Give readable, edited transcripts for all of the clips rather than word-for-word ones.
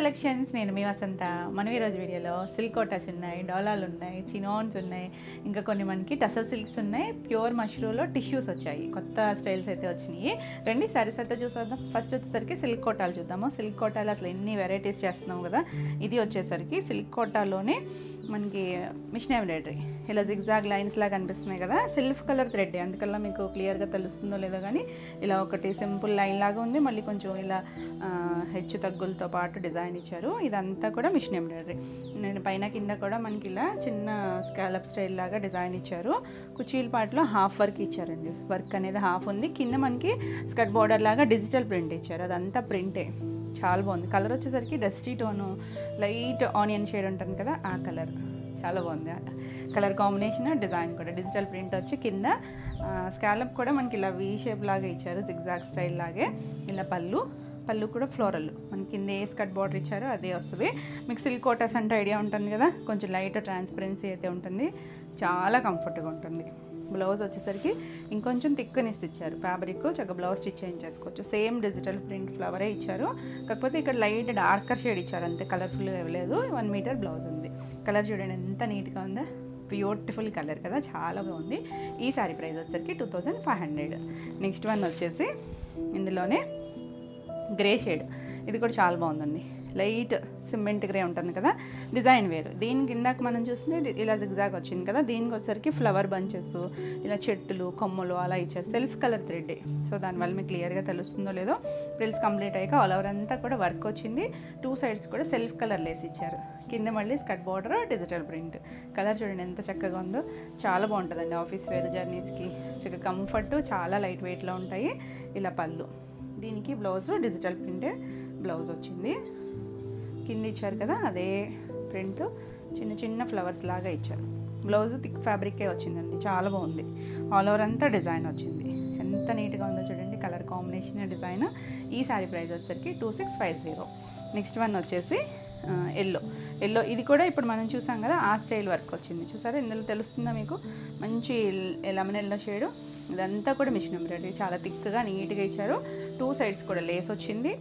Collections. నేను మీ వసంత. మనం ఈరోజు వీడియోలో సిల్క్ కోటాస్ ఉన్నాయి, డోలాలు ఉన్నాయి, చినాన్స్ ఉన్నాయి, ఇంకా కొన్ని మనకి టసర్ సిల్క్స్ ఉన్నాయి. ప్యూర్ మష్రూలో టిష్యూస్ వచ్చాయి, కొత్త స్టైల్స్ అయితే వచ్చినాయి. రండి సారీస్ అయితే చూసేద్దాం. ఫస్ట్ వచ్చేసరికి సిల్క్ కోటాలు చూద్దాము. సిల్క్ కోటాలు అసలు ఎన్ని వెరైటీస్ చేస్తున్నాం కదా. ఇది వచ్చేసరికి సిల్క్ కోటాలోనే మనకి మిషన్ ఎంబ్రాయిడరీ ఇలా జిగ్జాగ్ లైన్స్ లాగా కనిపిస్తున్నాయి కదా. సిల్క్ కలర్ థ్రెడ్, అందుకల్లా మీకు క్లియర్గా తెలుస్తుందో లేదో కానీ ఇలా ఒకటి సింపుల్ లైన్ లాగా ఉంది. మళ్ళీ కొంచెం ఇలా హెచ్చు తగ్గులతో పాటు డిజైన్ ఇచ్చారు. ఇదంతా కూడా మిషన్ ఎంబ్రాయిడరీ. నేను పైన కింద కూడా మనకి ఇలా చిన్న స్కాలప్ స్టైల్ లాగా డిజైన్ ఇచ్చారు. కుచీల పాటలో హాఫ్ వర్క్ ఇచ్చారండి. వర్క్ అనేది హాఫ్ ఉంది. కింద మనకి స్కర్ట్ బోర్డర్ లాగా డిజిటల్ ప్రింట్ ఇచ్చారు. అదంతా ప్రింటే, చాలా బాగుంది. కలర్ వచ్చేసరికి dusty tone, light onion shade ఉంటుంది కదా, ఆ కలర్ చాలా బాగుంది. కలర్ కాంబినేషన్, డిజైన్ కూడా డిజిటల్ ప్రింట్ వచ్చి కింద స్కాలప్ కూడా మనకి ఇలా వీ షేప్ లాగా ఇచ్చారు, జిగ్జాగ్ స్టైల్ లాగే. ఇలా పళ్ళు కూడా ఫ్లోరల్, మన కింద ఏ స్కర్ట్ బార్డర్ ఇచ్చారో అదే వస్తుంది. మీకు సిల్క్ కోటాస్ అంటే ఐడియా ఉంటుంది కదా, కొంచెం లైట్ ట్రాన్స్పరెన్సీ అయితే ఉంటుంది, చాలా కంఫర్ట్గా ఉంటుంది. బ్లౌజ్ వచ్చేసరికి ఇంకొంచెం థిక్నెస్ ఇచ్చారు. ఫ్యాబ్రిక్ చక్కగా బ్లౌజ్ స్టిచ్ చేయించేసుకోవచ్చు. సేమ్ డిజిటల్ ప్రింట్ ఫ్లవరే ఇచ్చారు, కాకపోతే ఇక్కడ లైట్ డార్కర్ షేడ్ ఇచ్చారు, అంతే కలర్ఫుల్గా ఇవ్వలేదు. 1 మీటర్ బ్లౌజ్ ఉంది. కలర్ చూడండి ఎంత నీట్గా ఉందో, బ్యూటిఫుల్ కలర్ కదా, చాలా బాగుంది. ఈ శారీ ప్రైస్ వచ్చేసరికి 2500. నెక్స్ట్ వన్ వచ్చేసి ఇందులోనే గ్రే షేడ్, ఇది కూడా చాలా బాగుందండి. లైట్ సిమెంట్ గ్రే ఉంటుంది కదా, డిజైన్ వేరు. దీనికి ఇందాక మనం చూస్తే ఇలా జిగ్జాగ్ వచ్చింది కదా, దీనికి వచ్చేసరికి ఫ్లవర్ బంచెస్, ఇలా చెట్టులు కొమ్మలు అలా ఇచ్చారు. సెల్ఫ్ కలర్ థ్రెడ్, సో దానివల్ల మీకు క్లియర్గా తెలుస్తుందో లేదో. ఫ్రిల్స్ కంప్లీట్ అయ్యాక ఆల్ ఓవర్ అంతా కూడా వర్క్ వచ్చింది. 2 సైడ్స్ కూడా సెల్ఫ్ కలర్ లేస్ ఇచ్చారు. కింద మళ్ళీ skirt border digital print. Colour చూడండి ఎంత చక్కగా ఉందో, చాలా బాగుంటుందండి ఆఫీస్ వేర్ జర్నీస్కి. చక్కగా కంఫర్ట్, చాలా లైట్ వెయిట్లో ఉంటాయి. ఇలా పళ్ళు, దీనికి బ్లౌజ్ డిజిటల్ ప్రింట్ బ్లౌజ్ వచ్చింది. కింద ఇచ్చారు కదా అదే ప్రింట్, చిన్న చిన్న ఫ్లవర్స్ లాగా ఇచ్చారు. బ్లౌజ్ థిక్ ఫ్యాబ్రికే వచ్చిందండి, చాలా బాగుంది. ఆల్ ఓవర్ అంతా డిజైన్ వచ్చింది, ఎంత నీట్గా ఉందో చూడండి. Colour combination, design. ఈ శారీ ప్రైస్ వచ్చేసరికి 2650. నెక్స్ట్ వన్ వచ్చేసి ఎల్లో, ఇది కూడా ఇప్పుడు మనం చూసాం కదా ఆ స్టైల్ వర్క్ వచ్చింది. చూసారా, ఇందులో తెలుస్తుందా మీకు, మంచి లెమన్ ఎల్లో షేడు. ఇదంతా కూడా మిషన్ ఎంబ్రాయిడరీ, చాలా థిక్గా నీట్గా ఇచ్చారు. 2 సైడ్స్ కూడా లేస్ వచ్చింది.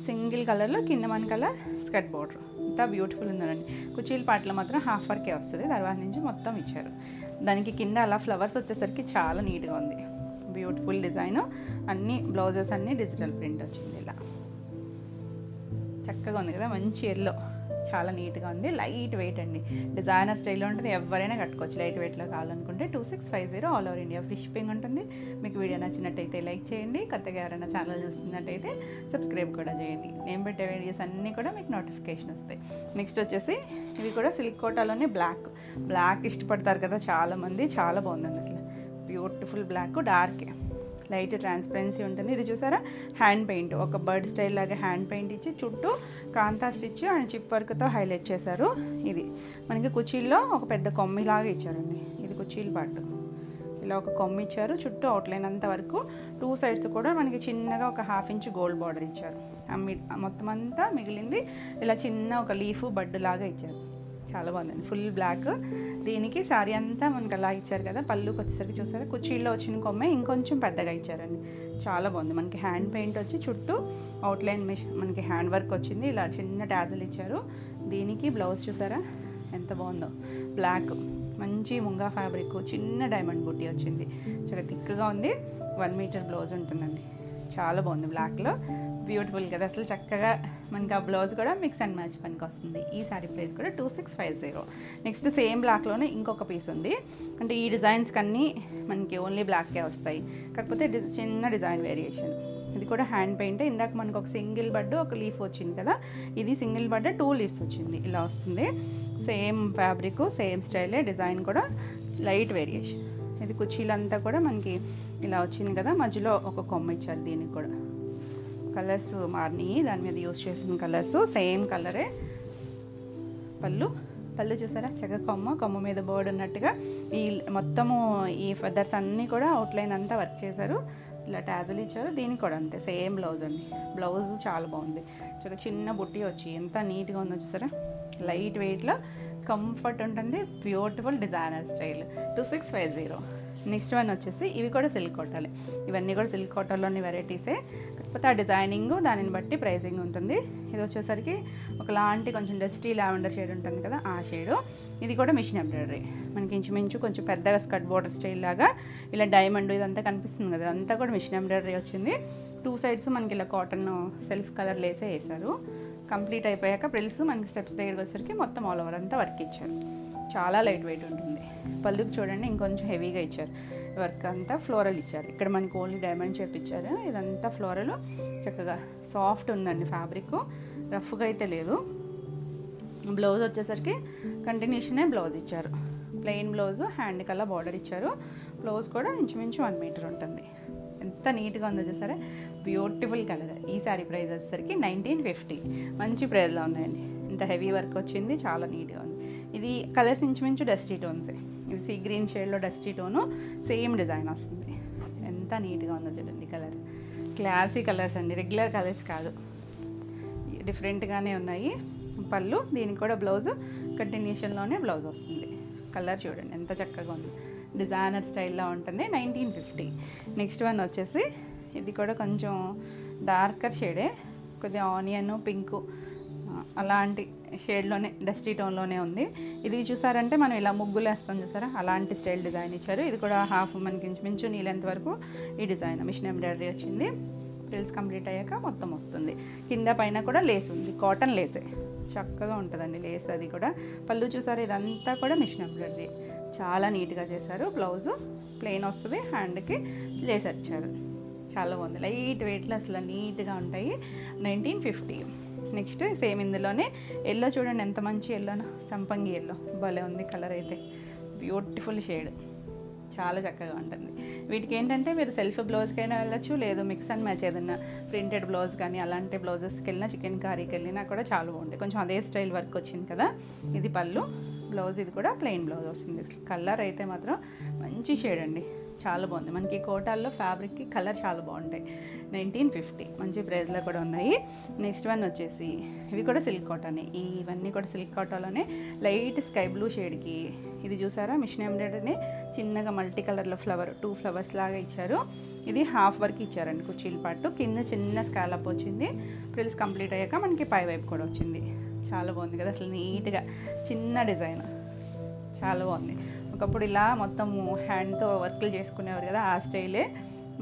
సింగిల్ కలర్లో కింద మన కలర్ స్కర్ట్ బోర్డర్, అంతా బ్యూటిఫుల్ ఉందండి. కుచీల పాటలో మాత్రం హాఫ్ వర్కే వస్తుంది, తర్వాత నుంచి మొత్తం ఇచ్చారు. దానికి కింద అలా ఫ్లవర్స్ వచ్చేసరికి చాలా నీట్గా ఉంది, బ్యూటిఫుల్ డిజైన్. అన్ని బ్లౌజెస్ అన్నీ డిజిటల్ ప్రింట్ వచ్చింది. ఇలా చక్కగా ఉంది కదా, మంచి ఎల్లో, చాలా నీట్గా ఉంది. లైట్ వెయిట్ అండి, డిజైనర్ స్టైల్లో ఉంటుంది, ఎవరైనా కట్టుకోవచ్చు. లైట్ వెయిట్లో కావాలనుకుంటే 2650. All over India free shipping ఉంటుంది. మీకు వీడియో నచ్చినట్టయితే లైక్ చేయండి. కొత్తగా ఎవరైనా ఛానల్ చూస్తున్నట్టయితే సబ్స్క్రైబ్ కూడా చేయండి. నేను పెట్టే వీడియోస్ అన్నీ కూడా మీకు నోటిఫికేషన్ వస్తాయి. నెక్స్ట్ వచ్చేసి ఇవి కూడా సిల్క్ కోటాలోనే బ్లాక్ ఇష్టపడతారు కదా చాలామంది, చాలా బాగుందండి అసలు. Beautiful black, dark, light transparency ఉంటుంది. ఇది చూసారా, హ్యాండ్ పెయింట్, ఒక బర్డ్ స్టైల్ లాగా హ్యాండ్ పెయింట్ ఇచ్చి చుట్టూ కాంతా స్టిచ్ అండ్ చిప్ వర్క్తో హైలైట్ చేశారు. ఇది మనకి కుచీల్లో ఒక పెద్ద కొమ్మిలాగా ఇచ్చారండి. ఇది కుచీల పాటు, ఇలా ఒక కొమ్మి ఇచ్చారు. చుట్టూ అవుట్లైన్ అంత వరకు 2 సైడ్స్ కూడా మనకి చిన్నగా ఒక 1/2 ఇంచ్ గోల్డ్ బార్డర్ ఇచ్చారు. మొత్తం అంతా మిగిలింది ఇలా చిన్న ఒక లీఫ్ బడ్ లాగా ఇచ్చారు. చాలా బాగుందండి, ఫుల్ బ్లాక్. దీనికి శారీ అంతా మనకి అలా ఇచ్చారు కదా. పళ్ళుకి వచ్చేసరికి చూసారా, కుచీల్లో వచ్చిన కొమ్మే ఇంకొంచెం పెద్దగా ఇచ్చారండి, చాలా బాగుంది. మనకి హ్యాండ్ పెయింట్ వచ్చి చుట్టూ అవుట్లైన్ మనకి హ్యాండ్ వర్క్ వచ్చింది. ఇలా చిన్న టాజల్ ఇచ్చారు. దీనికి బ్లౌజ్ చూసారా ఎంత బాగుందో, బ్లాక్, మంచి ముంగా ఫ్యాబ్రిక్, చిన్న డైమండ్ బుట్టి వచ్చింది. చాలా థిక్గా ఉంది. 1 మీటర్ బ్లౌజ్ ఉంటుందండి, చాలా బాగుంది. బ్లాక్లో బ్యూటిఫుల్ కదా అసలు. చక్కగా మనకి ఆ బ్లౌజ్ కూడా మిక్స్ అండ్ మ్యాచ్ పనికి వస్తుంది. ఈ శారీ ప్రైస్ కూడా 2650. నెక్స్ట్ సేమ్ బ్లాక్లోనే ఇంకొక పీస్ ఉంది. అంటే ఈ డిజైన్స్కి అన్నీ మనకి ఓన్లీ బ్లాక్కే వస్తాయి, కాకపోతే చిన్న డిజైన్ వేరియేషన్. ఇది కూడా హ్యాండ్ పెయింట్. ఇందాక మనకు ఒక సింగిల్ బడ్ ఒక లీఫ్ వచ్చింది కదా, ఇది సింగిల్ బడ్ 2 లీవ్స్ వచ్చింది, ఇలా వస్తుంది. సేమ్ ఫ్యాబ్రిక్, సేమ్ స్టైలే, డిజైన్ కూడా లైట్ వేరియేషన్. ఇది కుచీలంతా కూడా మనకి ఇలా వచ్చింది కదా, మధ్యలో ఒక కొమ్మ ఇచ్చారు. దీనికి కూడా కలర్స్ మారినాయి, దాని మీద యూజ్ చేసిన కలర్స్ సేమ్ కలరే. పళ్ళు చూసారా, చక్కగా కొమ్మ మీద బోర్డ్ ఉన్నట్టుగా ఈ మొత్తము ఈ ఫెదర్స్ అన్నీ కూడా అవుట్లైన్ అంతా వర్క్ చేశారు. ఇలా టాజల్ ఇచ్చారు. దీనికి కూడా అంతే, సేమ్ బ్లౌజ్ అండి. బ్లౌజ్ చాలా బాగుంది, చాలా చిన్న బుట్టి వచ్చి ఎంత నీట్గా ఉందో చూసారా. లైట్ వెయిట్లో కంఫర్ట్ ఉంటుంది, beautiful designer style. 2650. Next one వచ్చేసి ఇవి కూడా సిల్క్ కోటాలే, ఇవన్నీ కూడా సిల్క్ కోటాలోని వెరైటీసే, కాకపోతే ఆ డిజైనింగ్ దానిని బట్టి ప్రైసింగ్ ఉంటుంది. ఇది వచ్చేసరికి ఒకలాంటి కొంచెం డస్టీ లావెండర్ షేడ్ ఉంటుంది కదా, ఆ షేడు. ఇది కూడా మిషన్ ఎంబ్రాయిడరీ, మనకి ఇంచుమించు కొంచెం పెద్దగా స్కర్ట్ బోర్డర్ స్టైల్ లాగా ఇలా డైమండ్ ఇదంతా కనిపిస్తుంది కదా, అంతా కూడా మిషన్ ఎంబ్రాయిడరీ వచ్చింది. 2 సైడ్స్ మనకి ఇలా కాటన్ సెల్ఫ్ కలర్ లేసే వేశారు. కంప్లీట్ అయిపోయాక ప్రిల్స్ మనకి స్టెప్స్ దగ్గరికి వచ్చేసరికి మొత్తం ఆల్ ఓవర్ అంతా వర్క్ ఇచ్చారు. చాలా లైట్ వెయిట్ ఉంటుంది. పళ్ళుకి చూడండి ఇంకొంచెం హెవీగా ఇచ్చారు, వర్క్ అంతా ఫ్లోరల్ ఇచ్చారు. ఇక్కడ మనకి ఓన్లీ డైమండ్ షేప్ ఇచ్చారు, ఇదంతా ఫ్లోరల్ చక్కగా సాఫ్ట్ ఉందండి ఫ్యాబ్రిక్, రఫ్గా అయితే లేదు. బ్లౌజ్ వచ్చేసరికి కంటిన్యూషనే బ్లౌజ్ ఇచ్చారు, ప్లెయిన్ బ్లౌజ్, హ్యాండ్ కల్లా బార్డర్ ఇచ్చారు. బ్లౌజ్ కూడా ఇంచుమించు 1 మీటర్ ఉంటుంది. ఎంత నీట్గా ఉందో చూసారా, బ్యూటిఫుల్ కలర్. ఈ శారీ ప్రైస్ వచ్చేసరికి 1950, మంచి ప్రైస్లో ఉన్నాయండి. ఇంత హెవీ వర్క్ వచ్చింది, చాలా నీట్గా ఉంది. ఇది కలర్స్ ఇంచుమించు డస్టీ టోన్సే, ఇది సీ గ్రీన్ షేడ్లో డస్టీ టోను, సేమ్ డిజైన్ వస్తుంది. ఎంత నీట్గా ఉందో చూడండి కలర్, క్లాసీ కలర్స్ అండి, రెగ్యులర్ కలర్స్ కాదు, డిఫరెంట్గానే ఉన్నాయి. పళ్ళు, దీనికి కూడా బ్లౌజు కంటిన్యూషన్లోనే బ్లౌజ్ వస్తుంది. కలర్ చూడండి ఎంత చక్కగా ఉంది, డిజైనర్ స్టైల్లో ఉంటుంది. 1950. నెక్స్ట్ వన్ వచ్చేసి ఇది కూడా కొంచెం డార్కర్ షేడే, కొద్దిగా ఆనియన్ పింక్ అలాంటి షేడ్లోనే డస్టీ టోన్లోనే ఉంది. ఇది చూసారంటే మనం ఇలా ముగ్గులు వేస్తాం చూసారా, అలాంటి స్టైల్ డిజైన్ ఇచ్చారు. ఇది కూడా హాఫ్ మనకి ఇంచుమించు నీ లెంత్ వరకు ఈ డిజైన్ మిషన్ ఎంబ్రాయిడరీ వచ్చింది. ఫ్రిల్స్ కంప్లీట్ అయ్యాక మొత్తం వస్తుంది. కింద పైన కూడా లేస్ ఉంది, కాటన్ లేసే, చక్కగా ఉంటుందండి లేస్. అది కూడా పళ్ళు చూసారు, ఇదంతా కూడా మిషన్ ఎంబ్రాయిడరీ, చాలా నీట్గా చేశారు. బ్లౌజు ప్లెయిన్ వస్తుంది, హ్యాండ్కి లేస్ వచ్చారు, చాలా బాగుంది. లైట్ వెయిట్లో అసలు నీట్గా ఉంటాయి. 1950. నెక్స్ట్ సేమ్ ఇందులోనే ఎల్లో చూడండి ఎంత మంచి ఎల్లోనో, సంపంగి ఎల్లో భలే ఉంది కలర్ అయితే, బ్యూటిఫుల్ షేడ్, చాలా చక్కగా ఉంటుంది. వీటికి ఏంటంటే మీరు సెల్ఫ్ బ్లౌజ్కైనా వెళ్ళచ్చు, లేదు మిక్స్ అండ్ మ్యాచ్ ఏదన్నా ప్రింటెడ్ బ్లౌజ్ కానీ అలాంటి బ్లౌజెస్కి వెళ్ళినా, చికెన్ కర్రీకి వెళ్ళినా కూడా చాలా బాగుంటాయి. కొంచెం అదే స్టైల్ వర్క్ వచ్చింది కదా. ఇది పళ్ళు, బ్లౌజ్ ఇది కూడా ప్లెయిన్ బ్లౌజ్ వస్తుంది. కలర్ అయితే మాత్రం మంచి షేడ్ అండి, చాలా బాగుంది. మనకి కోటాల్లో ఫ్యాబ్రిక్కి కలర్ చాలా బాగుంటాయి. 1950, మంచి ప్రైస్లో కూడా ఉన్నాయి. నెక్స్ట్ వన్ వచ్చేసి ఇవి కూడా సిల్క్ కాటనే, ఇవన్నీ కూడా సిల్క్ కాటన్లోనే లైట్ స్కై బ్లూ షేడ్కి, ఇది చూసారా మిషన్ ఎంబ్రాయిడరీని చిన్నగా మల్టీ కలర్లో ఫ్లవర్ 2 ఫ్లవర్స్ లాగా ఇచ్చారు. ఇది హాఫ్ వర్క్ ఇచ్చారండి కుర్చీల పాటు, కింద చిన్న స్కాలప్ వచ్చింది. ప్రిల్స్ కంప్లీట్ అయ్యాక మనకి పై వైపు కూడా వచ్చింది. చాలా బాగుంది కదా, అసలు నీట్గా చిన్న డిజైన్, చాలా బాగుంది. ఒకప్పుడు ఇలా మొత్తము హ్యాండ్తో వర్క్లు చేసుకునేవారు కదా, ఆ స్టైలే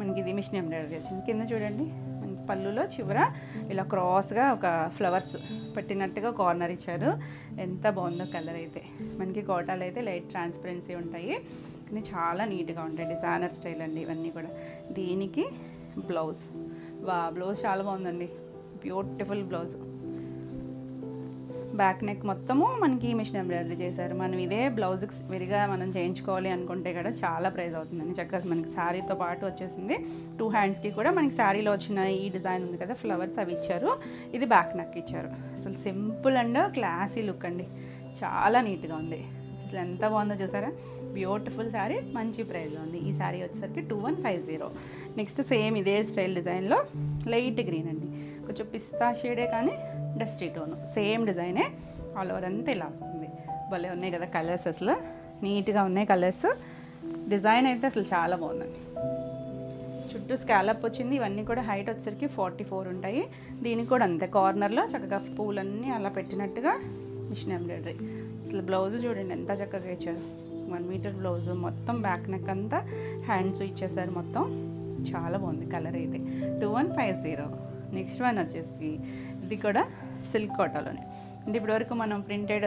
మనకి ఇది మిషన్ ఎంబ్రాయిడరీ వచ్చింది. కింద చూడండి మనకి పళ్ళులో చివర ఇలా క్రాస్గా ఒక ఫ్లవర్స్ పెట్టినట్టుగా కార్నర్ ఇచ్చారు. ఎంత బాగుందో కలర్ అయితే. మనకి కోటాలు అయితే లైట్ ట్రాన్స్పరెన్సీ ఉంటాయి, కానీ చాలా నీట్గా ఉంటాయి. డిజైనర్ స్టైల్ అండి ఇవన్నీ కూడా. దీనికి బ్లౌజ్, బ్లౌజ్ చాలా బాగుందండి, బ్యూటిఫుల్ బ్లౌజ్. బ్యాక్ నెక్ మొత్తము మనకి మిషన్ ఎంబ్రాయిడరీ చేశారు. మనం ఇదే బ్లౌజ్కి విరిగా మనం చేయించుకోవాలి అనుకుంటే కూడా చాలా ప్రైస్ అవుతుందండి. చక్కగా మనకి శారీతో పాటు వచ్చేసింది. 2 హ్యాండ్స్కి కూడా మనకి శారీలో వచ్చిన ఈ డిజైన్ ఉంది కదా ఫ్లవర్స్, అవి ఇచ్చారు. ఇది బ్యాక్ నెక్ ఇచ్చారు. అసలు సింపుల్ అండ్ క్లాసీ లుక్ అండి, చాలా నీట్గా ఉంది. అసలు ఎంత బాగుందో చూసారా, బ్యూటిఫుల్ శారీ, మంచి ప్రైస్లో ఉంది. ఈ శారీ వచ్చేసరికి 2150. నెక్స్ట్ సేమ్ ఇదే స్టైల్ డిజైన్లో లైట్ గ్రీన్ అండి, కొంచెం పిస్తా షేడే కానీ డస్టీ టోను, సేమ్ డిజైనే ఆల్ ఓవర్ అంతా ఇలా వస్తుంది. భలే ఉన్నాయి కదా కలర్స్, అసలు నీట్గా ఉన్నాయి కలర్స్. డిజైన్ అయితే అసలు చాలా బాగుందండి. చుట్టూ స్కాలప్ వచ్చింది. ఇవన్నీ కూడా హైట్ వచ్చేసరికి 44 ఉంటాయి. దీనికి కూడా అంతే, కార్నర్లో చక్కగా పూలన్నీ అలా పెట్టినట్టుగా మిషన్ ఎంబ్రాయిడరీ. అసలు బ్లౌజ్ చూడండి ఎంత చక్కగా ఇచ్చారు, 1 మీటర్ బ్లౌజ్, మొత్తం బ్యాక్ నెక్ అంతా హ్యాండ్స్ ఇచ్చేసారు మొత్తం. చాలా బాగుంది కలర్ అయితే. 2150. నెక్స్ట్ వన్ వచ్చేసి ఇది కూడా సిల్క్ కోటాలోనే. అంటే ఇప్పటివరకు మనం ప్రింటెడ్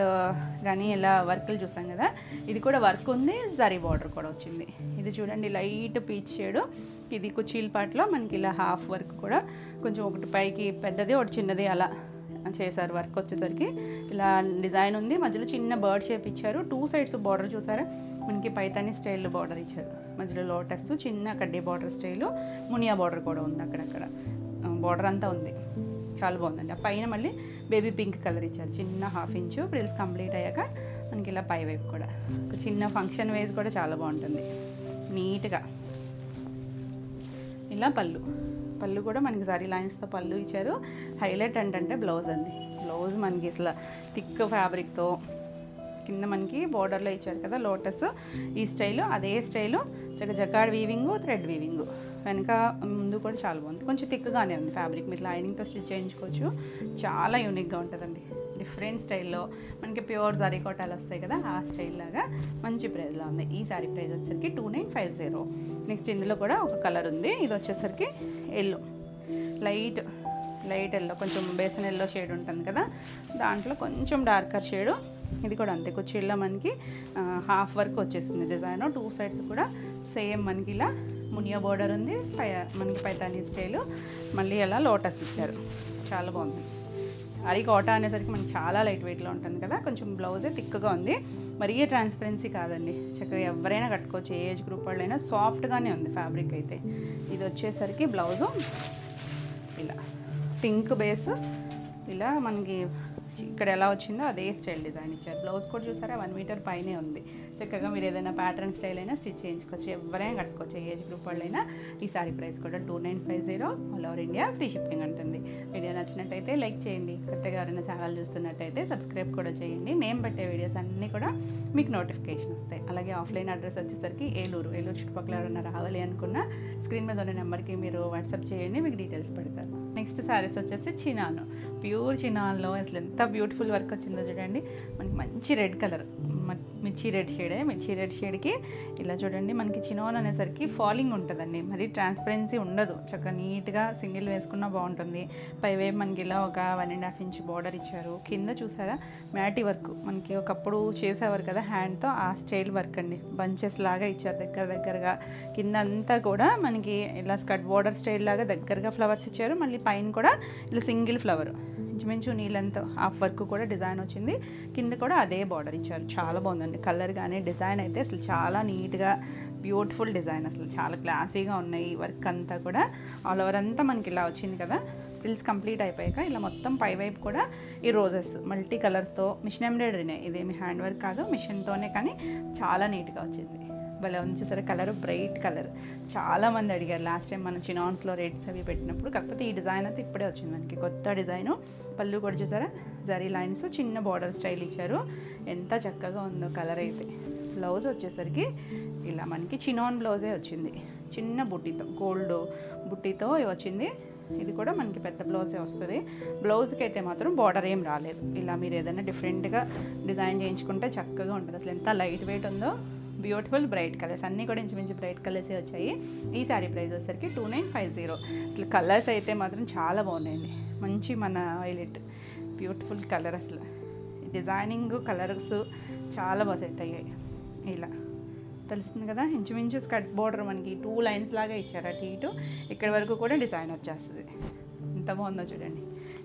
కానీ ఇలా వర్క్లు చూసాం కదా, ఇది కూడా వర్క్ ఉంది, జరీ బార్డర్ కూడా వచ్చింది. ఇది చూడండి లైట్ పీచ్ షేడు, ఇది కుచీల పాటలో మనకి ఇలా హాఫ్ వర్క్ కూడా కొంచెం ఒకటి పైకి పెద్దది ఒకటి చిన్నది అలా చేశారు. వర్క్ వచ్చేసరికి ఇలా డిజైన్ ఉంది, మధ్యలో చిన్న బర్డ్ షేప్ ఇచ్చారు. 2 సైడ్స్ బార్డర్ చూసారా, మనకి పైతాని స్టైల్ బార్డర్ ఇచ్చారు. మధ్యలో లోటస్, చిన్న కడ్డీ బార్డర్ స్టైలు, మునియా బార్డర్ కూడా ఉంది, అక్కడక్కడ బార్డర్ అంతా ఉంది. చాలా బాగుందండి. ఆ పైన మళ్ళీ బేబీ పింక్ కలర్ ఇచ్చారు, చిన్న 1/2 ఇంచు. ప్రిల్స్ కంప్లీట్ అయ్యాక మనకి ఇలా పై వైపు కూడా ఒక చిన్న ఫంక్షన్ వేస్ కూడా చాలా బాగుంటుంది నీట్గా. ఇలా పళ్ళు కూడా మనకి జరీ లైన్స్తో పళ్ళు ఇచ్చారు. హైలైట్ ఏంటంటే బ్లౌజ్ అండి, బ్లౌజ్ మనకి ఇట్లా థిక్ ఫ్యాబ్రిక్తో కింద మనకి బోర్డర్లో ఇచ్చారు కదా లోటస్, ఈ స్టైలు అదే style jacquard weaving, thread weaving. వెనక ముందు కూడా చాలా బాగుంది. కొంచెం థిక్గానే ఉంది ఫ్యాబ్రిక్, మీరు లైనింగ్తో స్టిచ్ చేయించుకోవచ్చు. చాలా యూనిక్గా ఉంటుందండి. డిఫరెంట్ స్టైల్లో మనకి ప్యూర్ జరీ కోటాలు వస్తాయి కదా, ఆ స్టైల్ లాగా మంచి ప్రైస్లో ఉంది. ఈ సారీ ప్రైస్ వచ్చేసరికి 2950. నెక్స్ట్ ఇందులో కూడా ఒక కలర్ ఉంది. ఇది వచ్చేసరికి ఎల్లో, లైట్ ఎల్లో, కొంచెం బేసన్ ఎల్లో షేడ్ ఉంటుంది కదా, దాంట్లో కొంచెం డార్కర్ షేడు. ఇది కూడా అంతే, కుర్చీల్లో మనకి హాఫ్ వర్క్ వచ్చేస్తుంది డిజైన్. 2 సైడ్స్ కూడా సేమ్ మనకి ఇలా మునియా బోర్డర్ ఉంది, మనకి పైతానీ స్టైలు, మళ్ళీ అలా లోటస్ ఇచ్చారు. చాలా బాగుంది. సారీ కోటా అనేసరికి మనకి చాలా లైట్ వెయిట్లో ఉంటుంది కదా, కొంచెం బ్లౌజే థిక్గా ఉంది, మరీ ట్రాన్స్పరెన్సీ కాదండి. చక్కగా ఎవరైనా కట్టుకోవచ్చు, ఏ ఏజ్ గ్రూప్ వాళ్ళైనా. సాఫ్ట్గానే ఉంది ఫ్యాబ్రిక్ అయితే. ఇది వచ్చేసరికి బ్లౌజు ఇలా పింక్ బేస్, ఇలా మనకి ఇక్కడ ఎలా వచ్చిందో అదే స్టైల్ డిజైన్ ఇచ్చారు. బ్లౌజ్ కూడా చూసారా 1 మీటర్ పైనే ఉంది. చక్కగా మీరు ఏదైనా ప్యాటర్న్ స్టైల్ అయినా స్టిచ్ చేయించుకోవచ్చు, ఎవరైనా కట్టుకోవచ్చు, ఏజ్ గ్రూప్ వాళ్ళైనా. ఈ సారీ ప్రైస్ కూడా 2950, all over India free shipping ఉంటుంది. వీడియో నచ్చినట్టయితే లైక్ చేయండి. కొత్తగా ఎవరైనా ఛానల్ చూస్తున్నట్టయితే సబ్స్క్రైబ్ కూడా చేయండి. నేను పెట్టే వీడియోస్ అన్నీ కూడా మీకు నోటిఫికేషన్ వస్తాయి. అలాగే ఆఫ్లైన్ అడ్రస్ వచ్చేసరికి ఏలూరు చుట్టుపక్కల ఎవరైనా రావాలి అనుకున్న స్క్రీన్ మీద ఉన్న నెంబర్కి మీరు వాట్సాప్ చేయండి, మీకు డీటెయిల్స్ పెడతారు. నెక్స్ట్ శారీస్ వచ్చేసి చినాను, ప్యూర్ చినాన్లో అసలు ఎంత బ్యూటిఫుల్ వర్క్ వచ్చిందో చూడండి. మనకి మంచి రెడ్ కలర్, మిర్చి రెడ్ షేడే. మిర్చి రెడ్ షేడ్కి ఇలా చూడండి, మనకి చినాన్ అనేసరికి ఫాలింగ్ ఉంటుందండి, మరి ట్రాన్స్పరెన్సీ ఉండదు. చక్కగా నీట్గా సింగిల్ వేసుకున్నా బాగుంటుంది. పైవైపు మనకి ఇలా ఒక 1.5 ఇంచ్ బార్డర్ ఇచ్చారు. కింద చూసారా మ్యాటి వర్క్, మనకి ఒకప్పుడు చేసేవారు కదా హ్యాండ్తో, ఆ స్టైల్ వర్క్ అండి. బంచెస్ లాగా ఇచ్చారు దగ్గరగా. కింద అంతా కూడా మనకి ఇలా స్కర్ట్ బార్డర్ స్టైల్ లాగా దగ్గరగా ఫ్లవర్స్ ఇచ్చారు. మళ్ళీ పైన కూడా ఇలా సింగిల్ ఫ్లవర్, ఇంచుమించు నీళ్ళంతా హాఫ్ వర్క్ కూడా డిజైన్ వచ్చింది. కింద కూడా అదే బార్డర్ ఇచ్చారు. చాలా బాగుందండి కలర్ కానీ డిజైన్ అయితే అసలు చాలా నీట్గా బ్యూటిఫుల్ డిజైన్, అసలు చాలా క్లాసీగా ఉన్నాయి. వర్క్ అంతా కూడా ఆల్ ఓవర్ అంతా మనకి ఇలా వచ్చింది కదా. ఫ్రిల్స్ కంప్లీట్ అయిపోయాక ఇలా మొత్తం పైవైపు కూడా ఈ రోజెస్ మల్టీ కలర్తో, మిషన్ ఎంబ్రాయిడరీనే, ఇదేమి హ్యాండ్ వర్క్ కాదు, మిషన్తోనే, కానీ చాలా నీట్గా వచ్చింది. భలే ఉంచేసరి కలర్, బ్రైట్ కలర్. చాలామంది అడిగారు లాస్ట్ టైం మనం చినాన్స్లో రేట్స్ అవి పెట్టినప్పుడు. కాకపోతే ఈ డిజైన్ అయితే ఇప్పుడే వచ్చింది మనకి, కొత్త డిజైను. పళ్ళు కూడా చూసారా జరీ లైన్స్, చిన్న బార్డర్ స్టైల్ ఇచ్చారు. ఎంత చక్కగా ఉందో కలర్ అయితే. బ్లౌజ్ వచ్చేసరికి ఇలా మనకి చినాన్ బ్లౌజే వచ్చింది, చిన్న బుట్టితో, గోల్డ్ బుట్టితో వచ్చింది. ఇది కూడా మనకి పెద్ద బ్లౌజే వస్తుంది. బ్లౌజ్కి అయితే మాత్రం బార్డర్ ఏం రాలేదు. ఇలా మీరు ఏదైనా డిఫరెంట్గా డిజైన్ చేయించుకుంటే చక్కగా ఉంటుంది. అసలు ఎంత లైట్ వెయిట్ ఉందో, బ్యూటిఫుల్ బ్రైట్ కలర్స్, అన్నీ కూడా ఇంచుమించు బ్రైట్ కలర్సే వచ్చాయి. ఈ శారీ ప్రైస్ వచ్చేసరికి 2950. అసలు కలర్స్ అయితే మాత్రం చాలా బాగున్నాయండి. మంచి మన వైలెట్, బ్యూటిఫుల్ కలర్. అసలు డిజైనింగ్ కలర్స్ చాలా బాగా సెట్ అయ్యాయి. ఇలా తెలుస్తుంది కదా, ఇంచుమించు స్కర్ట్ బోర్డర్ మనకి 2 లైన్స్ లాగా ఇచ్చారు అటు ఇటు. ఇక్కడి వరకు కూడా డిజైన్ వచ్చేస్తుంది. ఎంత బాగుందో చూడండి,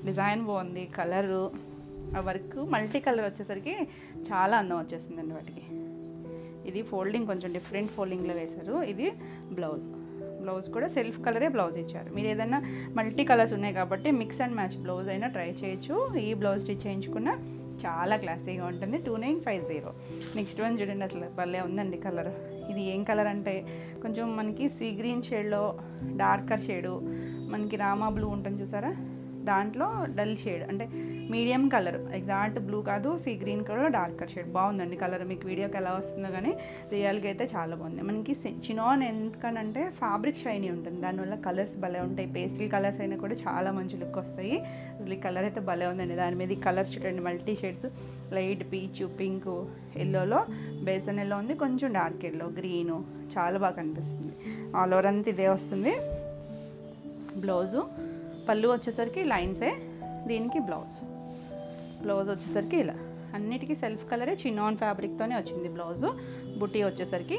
డిజైన్ బాగుంది, కలరు, ఆ వర్క్ మల్టీ కలర్ వచ్చేసరికి చాలా అందం వచ్చేస్తుందండి వాటికి. ఇది ఫోల్డింగ్ కొంచెం డిఫరెంట్ ఫోల్డింగ్లో వేశారు. ఇది బ్లౌజ్ కూడా సెల్ఫ్ కలరే బ్లౌజ్ ఇచ్చారు. మీరు ఏదైనా మల్టీ కలర్స్ ఉన్నాయి కాబట్టి మిక్స్ అండ్ మ్యాచ్ బ్లౌజ్ అయినా ట్రై చేయొచ్చు. ఈ బ్లౌజ్ స్టిచ్ చేయించుకున్న చాలా క్లాసీగా ఉంటుంది. 2950. నెక్స్ట్ వన్ చూడండి, అసలు భలే ఉందండి కలర్. ఇది ఏం కలర్ అంటే కొంచెం మనకి సీ గ్రీన్ షేడ్లో డార్కర్ షేడు, మనకి రామా బ్లూ ఉంటుంది చూసారా, దాంట్లో డల్ షేడ్, అంటే మీడియం కలర్, ఎగ్జాక్ట్ బ్లూ కాదు, సీ గ్రీన్ కూడా డార్కర్ షేడ్. బాగుందండి కలర్. మీకు వీడియోకి ఎలా వస్తుందో కానీ రియల్గా అయితే చాలా బాగుంది. మనకి చినాన్ ఎందుకనంటే ఫ్యాబ్రిక్ షైనీ ఉంటుంది, దానివల్ల కలర్స్ భలే ఉంటాయి. పేస్టల్ కలర్స్ అయినా కూడా చాలా మంచి లుక్ వస్తాయి. అసలు ఈ కలర్ అయితే భలే ఉందండి. దాని మీద ఈ కలర్స్ చూడండి, multi shades, light peach, pink, ఎల్లోలో బేసన్ ఎల్లో ఉంది, కొంచెం డార్క్ ఎల్లో, గ్రీను, చాలా బాగా కనిపిస్తుంది. ఆల్ ఓవర్ అంతా ఇదే వస్తుంది. బ్లౌజు, పళ్ళు వచ్చేసరికి లైన్సే, దీనికి బ్లౌజ్ వచ్చేసరికి ఇలా అన్నిటికీ సెల్ఫ్ కలరే, చినాన్ ఫ్యాబ్రిక్తోనే వచ్చింది బ్లౌజు. బుటీ వచ్చేసరికి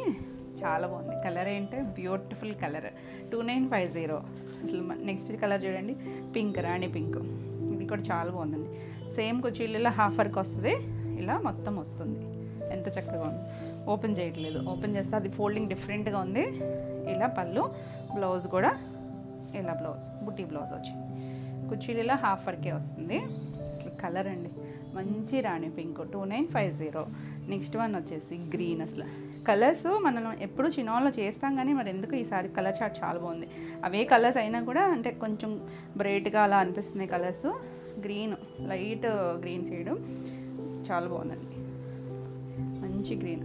చాలా బాగుంది. కలర్ ఏంటంటే బ్యూటిఫుల్ కలర్. 2950. అసలు నెక్స్ట్ కలర్ చూడండి, పింక్, రాణి పింక్. ఇది కూడా చాలా బాగుందండి. సేమ్ కుర్చీలలో హాఫ్ వర్క్ వస్తుంది, ఇలా మొత్తం వస్తుంది. ఎంత చక్కగా ఉంది. ఓపెన్ చేయట్లేదు, ఓపెన్ చేస్తే అది ఫోల్డింగ్ డిఫరెంట్గా ఉంది. ఇలా పళ్ళు, బ్లౌజ్ కూడా ఇలా బుట్టి బ్లౌజ్ వచ్చింది. కుర్చీలలో హాఫ్ వర్కే వస్తుంది. అసలు కలర్ అండి మంచి రాణి పింక్. 2950. నెక్స్ట్ వన్ వచ్చేసి గ్రీన్. అసలు కలర్స్ మనం ఎప్పుడు చినాన్లో చేస్తాం కానీ మరి ఎందుకు ఈసారి కలర్ చార్ట్ చాలా బాగుంది. అవే కలర్స్ అయినా కూడా అంటే కొంచెం బ్రైట్గా అలా అనిపిస్తున్నాయి colours. Green, light green shade చాలా బాగుందండి. మంచి గ్రీన్,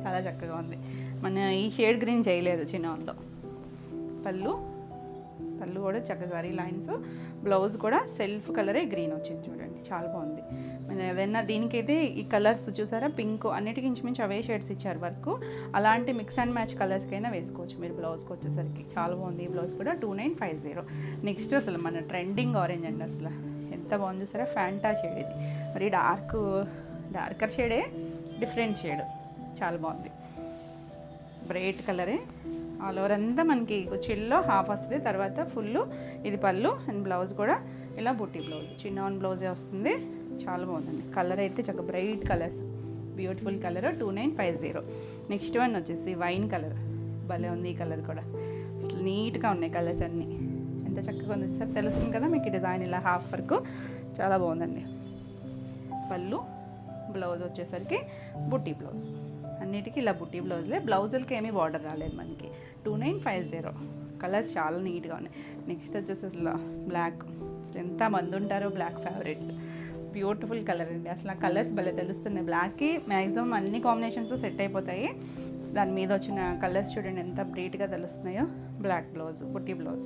చాలా చక్కగా ఉంది. మన ఈ షేడ్ గ్రీన్ చేయలేదు చిన్నలో. పళ్ళు కూడా చక్కగా లైన్స్, బ్లౌజ్ కూడా సెల్ఫ్ కలరే గ్రీన్ వచ్చింది చూడండి, చాలా బాగుంది. మన ఏదైనా దీనికైతే ఈ కలర్స్ చూసారా, పింక్ అన్నిటికి ఇంచుమించు అవే షేడ్స్ ఇచ్చారు వర్క్. అలాంటి మిక్స్ అండ్ మ్యాచ్ కలర్స్కైనా వేసుకోవచ్చు మీరు బ్లౌజ్కి వచ్చేసరికి. చాలా బాగుంది ఈ బ్లౌజ్ కూడా 2950. నెక్స్ట్ అసలు మన ట్రెండింగ్ ఆరెంజ్ అండి, అసలు ఎంత బాగుంది చూసారా, ఫ్యాంటా షేడ్. ఇది మరి డార్కర్ షేడే, డిఫరెంట్ షేడ్, చాలా బాగుంది. బ్రైట్ కలరే, ఆల్ ఓవర్ అంతా మనకి కుచ్చిల్లో హాఫ్ వస్తుంది, తర్వాత ఫుల్ ఇది పళ్ళు. అండ్ బ్లౌజ్ కూడా ఇలా బుట్టి బ్లౌజ్, చిన్న బ్లౌజే వస్తుంది. చాలా బాగుందండి. కలర్ అయితే చక్కగా bright colours, beautiful colour 2950. Next one వచ్చేసి వైన్ కలర్, భలే ఉంది ఈ కలర్ కూడా. అసలు నీట్గా ఉన్నాయి కలర్స్ అన్నీ, ఎంత చక్కగా ఉంది సార్, తెలుస్తుంది కదా మీకు డిజైన్ ఇలా హాఫ్ వర్క్, చాలా బాగుందండి. పళ్ళు, బ్లౌజ్ వచ్చేసరికి బుట్టి బ్లౌజ్, అన్నిటికీ ఇలా బుట్టి బ్లౌజ్లే. బ్లౌజులకి ఏమీ బార్డర్ రాలేదు మనకి. 2950. కలర్స్ చాలా నీట్గా ఉన్నాయి. నెక్స్ట్ వచ్చేసి అసలు బ్లాక్, అసలు ఎంత మంది ఉంటారో బ్లాక్ ఫేవరెట్, బ్యూటిఫుల్ కలర్ అండి. అసలు ఆ కలర్స్ భలే తెలుస్తున్నాయి. బ్లాక్కి మ్యాక్సిమం అన్ని కాంబినేషన్స్ సెట్ అయిపోతాయి. దాని మీద వచ్చిన కలర్స్ చూడండి ఎంత బ్రైట్గా తెలుస్తున్నాయో. బ్లాక్ బ్లౌజ్, బుట్టి బ్లౌజ్,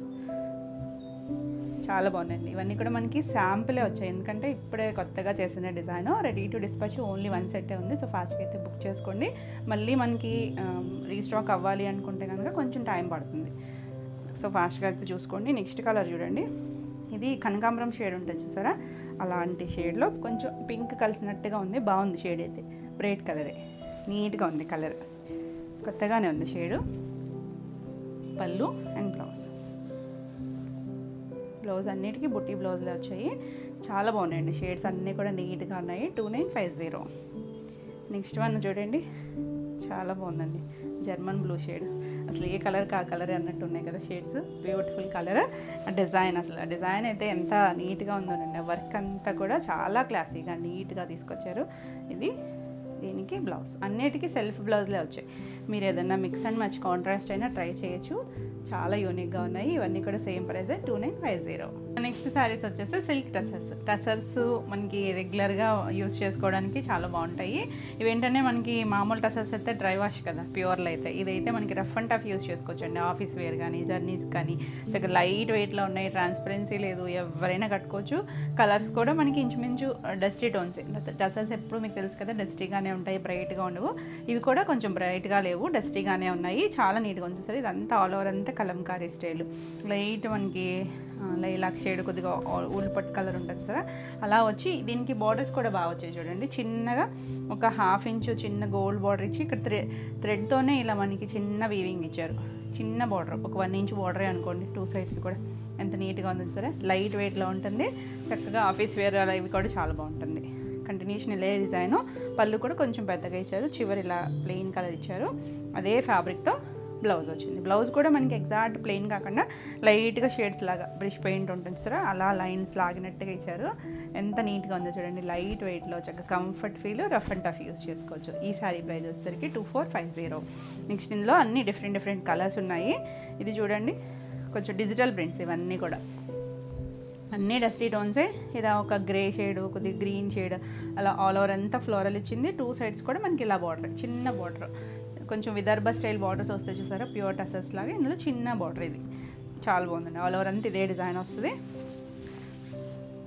చాలా బాగున్నాయండి. ఇవన్నీ కూడా మనకి శాంపులే వచ్చాయి, ఎందుకంటే ఇప్పుడే కొత్తగా చేసిన design. Ready to dispatch only 1 సెట్టే ఉంది. సో ఫాస్ట్గా అయితే బుక్ చేసుకోండి. మళ్ళీ మనకి రీస్టాక్ అవ్వాలి అనుకుంటే కనుక కొంచెం టైం పడుతుంది. సో ఫాస్ట్గా అయితే చూసుకోండి. నెక్స్ట్ కలర్ చూడండి, ఇది కనకాంబరం షేడ్ ఉంటుంది చూసారా, అలాంటి షేడ్లో కొంచెం పింక్ కలిసినట్టుగా ఉంది. బాగుంది షేడ్ అయితే, బ్రైట్ కలరే, నీట్గా ఉంది కలర్, కొత్తగానే ఉంది షేడు. పళ్ళు అండ్ బ్లౌజ్ అన్నిటికీ బుట్టి బ్లౌజ్లే వచ్చాయి. చాలా బాగున్నాయండి షేడ్స్ అన్నీ కూడా నీట్గా ఉన్నాయి. 2950. నెక్స్ట్ వన్ చూడండి, చాలా బాగుందండి, జర్మన్ బ్లూ షేడ్. అసలు ఏ కలర్కి ఆ కలర్ అన్నట్టు ఉన్నాయి కదా షేడ్స్, బ్యూటిఫుల్ కలర్. డిజైన్, అసలు డిజైన్ అయితే ఎంత నీట్గా ఉందోనండి. వర్క్ అంతా కూడా చాలా క్లాసీగా నీట్గా తీసుకొచ్చారు. ఇది దీనికి బ్లౌజ్, అన్నిటికీ సెల్ఫ్ బ్లౌజ్లే వచ్చాయి. మీరు ఏదైనా మిక్స్ అండ్ మ్యాచ్ కాంట్రాస్ట్ అయినా ట్రై చేయొచ్చు, చాలా యూనిక్గా ఉన్నాయి. ఇవన్నీ కూడా సేమ్ ప్రైస్ 2950. నెక్స్ట్ శారీస్ వచ్చేసి సిల్క్ టసర్స్ మనకి రెగ్యులర్గా యూస్ చేసుకోవడానికి చాలా బాగుంటాయి. ఇవేంటనే మనకి మామూలు టసర్స్ అయితే డ్రై వాష్ కదా, ప్యూర్లో అయితే. ఇదైతే మనకి రఫ్ అండ్ టఫ్ యూస్ చేసుకోవచ్చు అండి, ఆఫీస్ వేర్ కానీ జర్నీస్ కానీ. చక్కగా లైట్ వెయిట్లో ఉన్నాయి, ట్రాన్స్పరెన్సీ లేదు, ఎవరైనా కట్టుకోవచ్చు. కలర్స్ కూడా మనకి ఇంచుమించు డస్టీ టోన్స్. టసర్స్ ఎప్పుడు మీకు తెలుసు కదా డస్టీగానే ఉంటాయి, బ్రైట్గా ఉండవు. ఇవి కూడా కొంచెం బ్రైట్గా లేవు, డస్టీగానే ఉన్నాయి. చాలా నీట్గా ఉంది సార్. ఇదంతా ఆల్ ఓవర్ అంతా కలంకారీ స్టైల్, లైట్ మనకి లైలాక్ షేడ్, కొద్దిగా ఉల్పట్ కలర్ ఉంటుంది సార్. అలా వచ్చి దీనికి బార్డర్స్ కూడా బాగా వచ్చాయి చూడండి. చిన్నగా ఒక 1/2 ఇంచు చిన్న గోల్డ్ బార్డర్ ఇచ్చి, ఇక్కడ థ్రెడ్తోనే ఇలా మనకి చిన్న వీవింగ్ ఇచ్చారు. చిన్న బార్డర్, ఒక 1 ఇంచ్ బార్డరే అనుకోండి, 2 సైడ్స్ కూడా. ఎంత నీట్గా ఉంది సరే, లైట్ వెయిట్లో ఉంటుంది. చక్కగా ఆఫీస్ వేర్ అలా ఇవి కూడా చాలా బాగుంటుంది. కంటిన్యూషన్ ఇలే డిజైన్. పళ్ళు కూడా కొంచెం పెద్దగా ఇచ్చారు, చివరి ఇలా ప్లెయిన్ కలర్ ఇచ్చారు. అదే ఫ్యాబ్రిక్తో బ్లౌజ్ వచ్చింది. బ్లౌజ్ కూడా మనకి ఎగ్జాక్ట్ ప్లెయిన్ కాకుండా లైట్గా షేడ్స్ లాగా బ్రష్ పెయింట్ ఉంటుంది సరే, అలా లైన్స్ లాగినట్టుగా ఇచ్చారు. ఎంత నీట్గా ఉందో చూడండి, లైట్ వెయిట్లో చక్కగా comfort feel, rough and tough use చేసుకోవచ్చు. ఈ శారీ ప్రైస్ వచ్చేసరికి 2450. నెక్స్ట్ ఇందులో అన్ని డిఫరెంట్ కలర్స్ ఉన్నాయి. ఇది చూడండి, కొంచెం డిజిటల్ ప్రింట్స్ ఇవన్నీ కూడా, అన్నీ డస్టీ టోన్సే. ఇలా ఒక గ్రే షేడ్, కొద్దిగా గ్రీన్ షేడ్, అలా ఆల్ ఓవర్ అంతా ఫ్లోరల్ ఇచ్చింది. 2 సైడ్స్ కూడా మనకి ఇలా బార్డర్, చిన్న బార్డర్, కొంచెం విదర్భ స్టైల్ బార్డర్స్ వస్తాయి చూసారా, ప్యూర్ టసర్స్ లాగా. ఇందులో చిన్న బార్డర్, ఇది చాలా బాగుందండి. ఆల్ ఓవర్ అంతా ఇదే డిజైన్ వస్తుంది.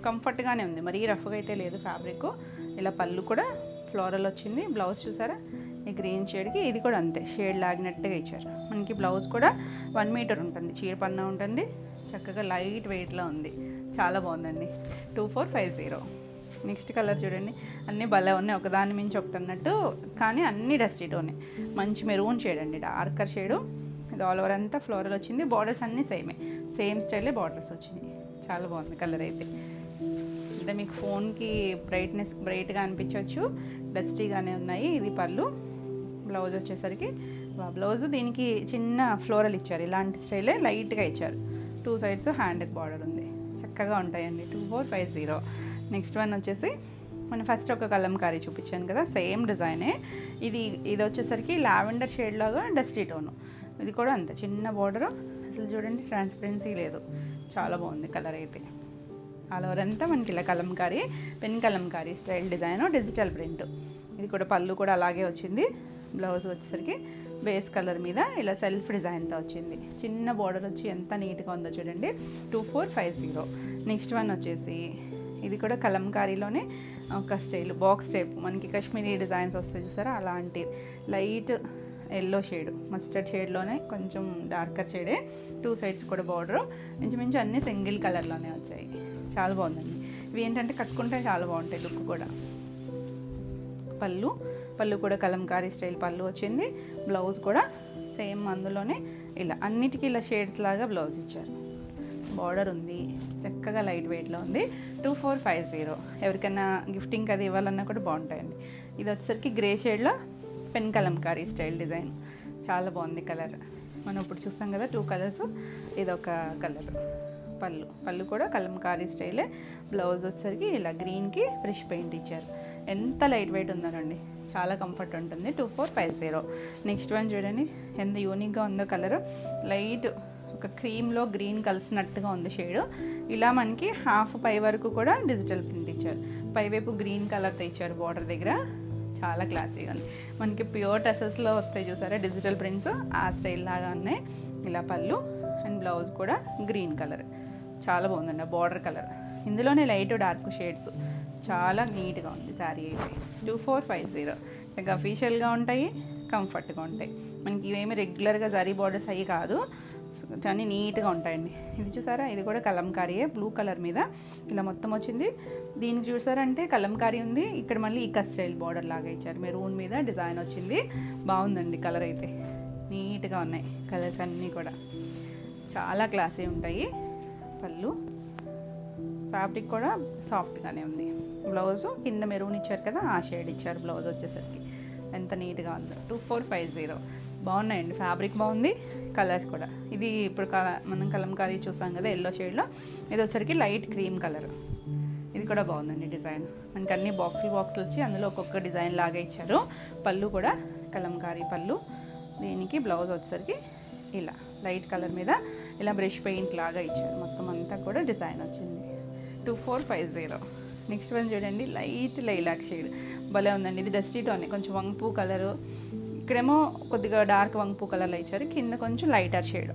కంఫర్ట్గానే ఉంది, మరీ రఫ్గా అయితే లేదు ఫ్యాబ్రిక్. ఇలా పళ్ళు కూడా ఫ్లోరల్ వచ్చింది. బ్లౌజ్ చూసారా, ఈ గ్రీన్ షేడ్కి ఇది కూడా అంతే షేడ్ లాగినట్టుగా ఇచ్చారు. మనకి బ్లౌజ్ కూడా 1 మీటర్ ఉంటుంది, చీర పన్నా ఉంటుంది. చక్కగా లైట్ వెయిట్లో ఉంది, చాలా బాగుందండి. 2450. నెక్స్ట్ కలర్ చూడండి, అన్నీ భలే ఉన్నాయి, ఒకదాని మించి ఒకటి అన్నట్టు, కానీ అన్నీ డస్టీ టోనే. మంచి మెరూన్ షేడ్ అండి, డార్కర్ షేడు. ఇది ఆల్ ఓవర్ అంతా ఫ్లోరల్ వచ్చింది. బార్డర్స్ అన్నీ సేమ్ స్టైలే బార్డర్స్ వచ్చినాయి. చాలా బాగుంది కలర్ అయితే. అంటే మీకు ఫోన్కి బ్రైట్గా అనిపించవచ్చు, డస్టీగానే ఉన్నాయి. ఇది పళ్ళు. బ్లౌజ్ వచ్చేసరికి బ్లౌజ్ దీనికి చిన్న ఫ్లోరల్ ఇచ్చారు, ఇలాంటి స్టైలే లైట్గా ఇచ్చారు. 2 సైడ్స్ హ్యాండ్కి బార్డర్ ఉంది, చక్కగా ఉంటాయండి. 2450. నెక్స్ట్ వన్ వచ్చేసి మనం ఫస్ట్ ఒక కలంకారీ చూపించాను కదా, సేమ్ డిజైనే. ఇది వచ్చేసరికి లావెండర్ షేడ్ లాగా డస్టీ టోను. ఇది కూడా అంతే చిన్న బార్డరు. అసలు చూడండి ట్రాన్స్పరెన్సీ లేదు, చాలా బాగుంది కలర్ అయితే. ఆల్ ఓవర్ అంతా మనకి ఇలా Kalamkari, pen Kalamkari style design, digital print. ఇది కూడా పళ్ళు కూడా అలాగే వచ్చింది. బ్లౌజ్ వచ్చేసరికి బేస్ కలర్ మీద ఇలా సెల్ఫ్ డిజైన్తో వచ్చింది. చిన్న బోర్డర్ వచ్చి ఎంత నీట్గా ఉందో చూడండి. 2450. నెక్స్ట్ వన్ వచ్చేసి ఇది కూడా కలంకారీలోనే ఒక స్టైల్ బాక్స్ టైప్ మనకి కాశ్మీరీ డిజైన్స్ వస్తాయి చూసారా, అలాంటి లైట్ ఎల్లో షేడ్ మస్టర్డ్ షేడ్లోనే కొంచెం డార్కర్ షేడే. 2 సైడ్స్ కూడా బార్డర్ ఇంచుమించు అన్నీ సింగిల్ కలర్లోనే వచ్చాయి. చాలా బాగుందండి. ఇవి ఏంటంటే కట్టుకుంటే చాలా బాగుంటాయి లుక్ కూడా. పళ్ళు కూడా కలంకారీ స్టైల్ పళ్ళు వచ్చింది. బ్లౌజ్ కూడా సేమ్ అందులోనే ఇలా అన్నిటికీ ఇలా షేడ్స్ లాగా బ్లౌజ్ ఇచ్చారు. బార్డర్ ఉంది, చక్కగా లైట్ వెయిట్లో ఉంది. 2450. ఎవరికైనా గిఫ్టింగ్ అది ఇవ్వాలన్నా కూడా బాగుంటాయండి. ఇది వచ్చేసరికి గ్రే షేడ్లో పెన్ కలంకారీ స్టైల్ డిజైన్. చాలా బాగుంది కలర్. మనం ఇప్పుడు చూస్తాం కదా 2 కలర్స్, ఇదొక కలర్. పళ్ళు కూడా కలంకారీ స్టైలే. బ్లౌజ్ వచ్చేసరికి ఇలా గ్రీన్కి బ్రష్ పెయింట్ ఇచ్చారు. ఎంత లైట్ వెయిట్ ఉందోనండి, చాలా కంఫర్ట్ ఉంటుంది. 2450. నెక్స్ట్ వన్ చూడండి ఎంత యూనిక్గా ఉందో కలర్. లైట్ ఒక క్రీమ్లో గ్రీన్ కలిసినట్టుగా ఉంది షేడ్. ఇలా మనకి హాఫ్ పై వరకు కూడా డిజిటల్ ప్రింట్ ఇచ్చారు. పైవైపు గ్రీన్ కలర్తో ఇచ్చారు బార్డర్ దగ్గర. చాలా క్లాసీగా ఉంది. మనకి ప్యూర్ టెసెస్లో వస్తాయి చూసారా డిజిటల్ ప్రింట్స్, ఆ స్టైల్ లాగా ఉన్నాయి. ఇలా పళ్ళు అండ్ బ్లౌజ్ కూడా గ్రీన్ కలర్. చాలా బాగుందండి బార్డర్ కలర్. ఇందులోనే లైట్ డార్క్ షేడ్స్. చాలా నీట్గా ఉంది శారీ అయితే. 2450. ఇంకా అఫీషియల్గా ఉంటాయి, కంఫర్ట్గా ఉంటాయి. మనకి ఇవేమి రెగ్యులర్గా జరీ బార్డర్స్ అయ్యి కాదు, చాలా నీట్గా ఉంటాయండి. ఇది చూసారా, ఇది కూడా కలంకారీయే. బ్లూ కలర్ మీద ఇలా మొత్తం వచ్చింది. దీనికి చూసారంటే కలంకారీ ఉంది, ఇక్కడ మళ్ళీ ఇక్కత్ స్టైల్ బార్డర్ లాగా ఇచ్చారు. మెరూన్ మీద డిజైన్ వచ్చింది. బాగుందండి కలర్ అయితే. నీట్గా ఉన్నాయి కలర్స్ అన్నీ కూడా, చాలా క్లాసీ ఉంటాయి. పళ్ళు ఫ్యాబ్రిక్ కూడా సాఫ్ట్గానే ఉంది. బ్లౌజు కింద మెరూన్ ఇచ్చారు కదా, ఆ షేడ్ ఇచ్చారు బ్లౌజ్ వచ్చేసరికి. ఎంత నీట్గా ఉందో. 2450. బాగున్నాయండి, ఫ్యాబ్రిక్ బాగుంది, కలర్స్ కూడా. ఇది ఇప్పుడు మనం కలంకారీ చూసాం కదా ఎల్లో షేడ్లో, ఇది వచ్చేసరికి లైట్ క్రీమ్ కలర్. ఇది కూడా బాగుందండి డిజైన్. మనకి అన్ని బాక్సులు వచ్చి అందులో ఒక్కొక్క డిజైన్ లాగా ఇచ్చారు. పళ్ళు కూడా కలంకారీ పళ్ళు. దీనికి బ్లౌజ్ వచ్చేసరికి ఇలా లైట్ కలర్ మీద ఇలా బ్రష్ పెయింట్ లాగా ఇచ్చారు. మొత్తం అంతా కూడా డిజైన్ వచ్చింది. 2450. నెక్స్ట్ వన్ చూడండి లైట్ లైలాక్ షేడ్. భలే ఉందండి. ఇది డస్టీ టోన్, కొంచెం వంపు కలరు. ఇక్కడేమో కొద్దిగా డార్క్ వంపు కలర్లో ఇచ్చారు, కింద కొంచెం lighter shade.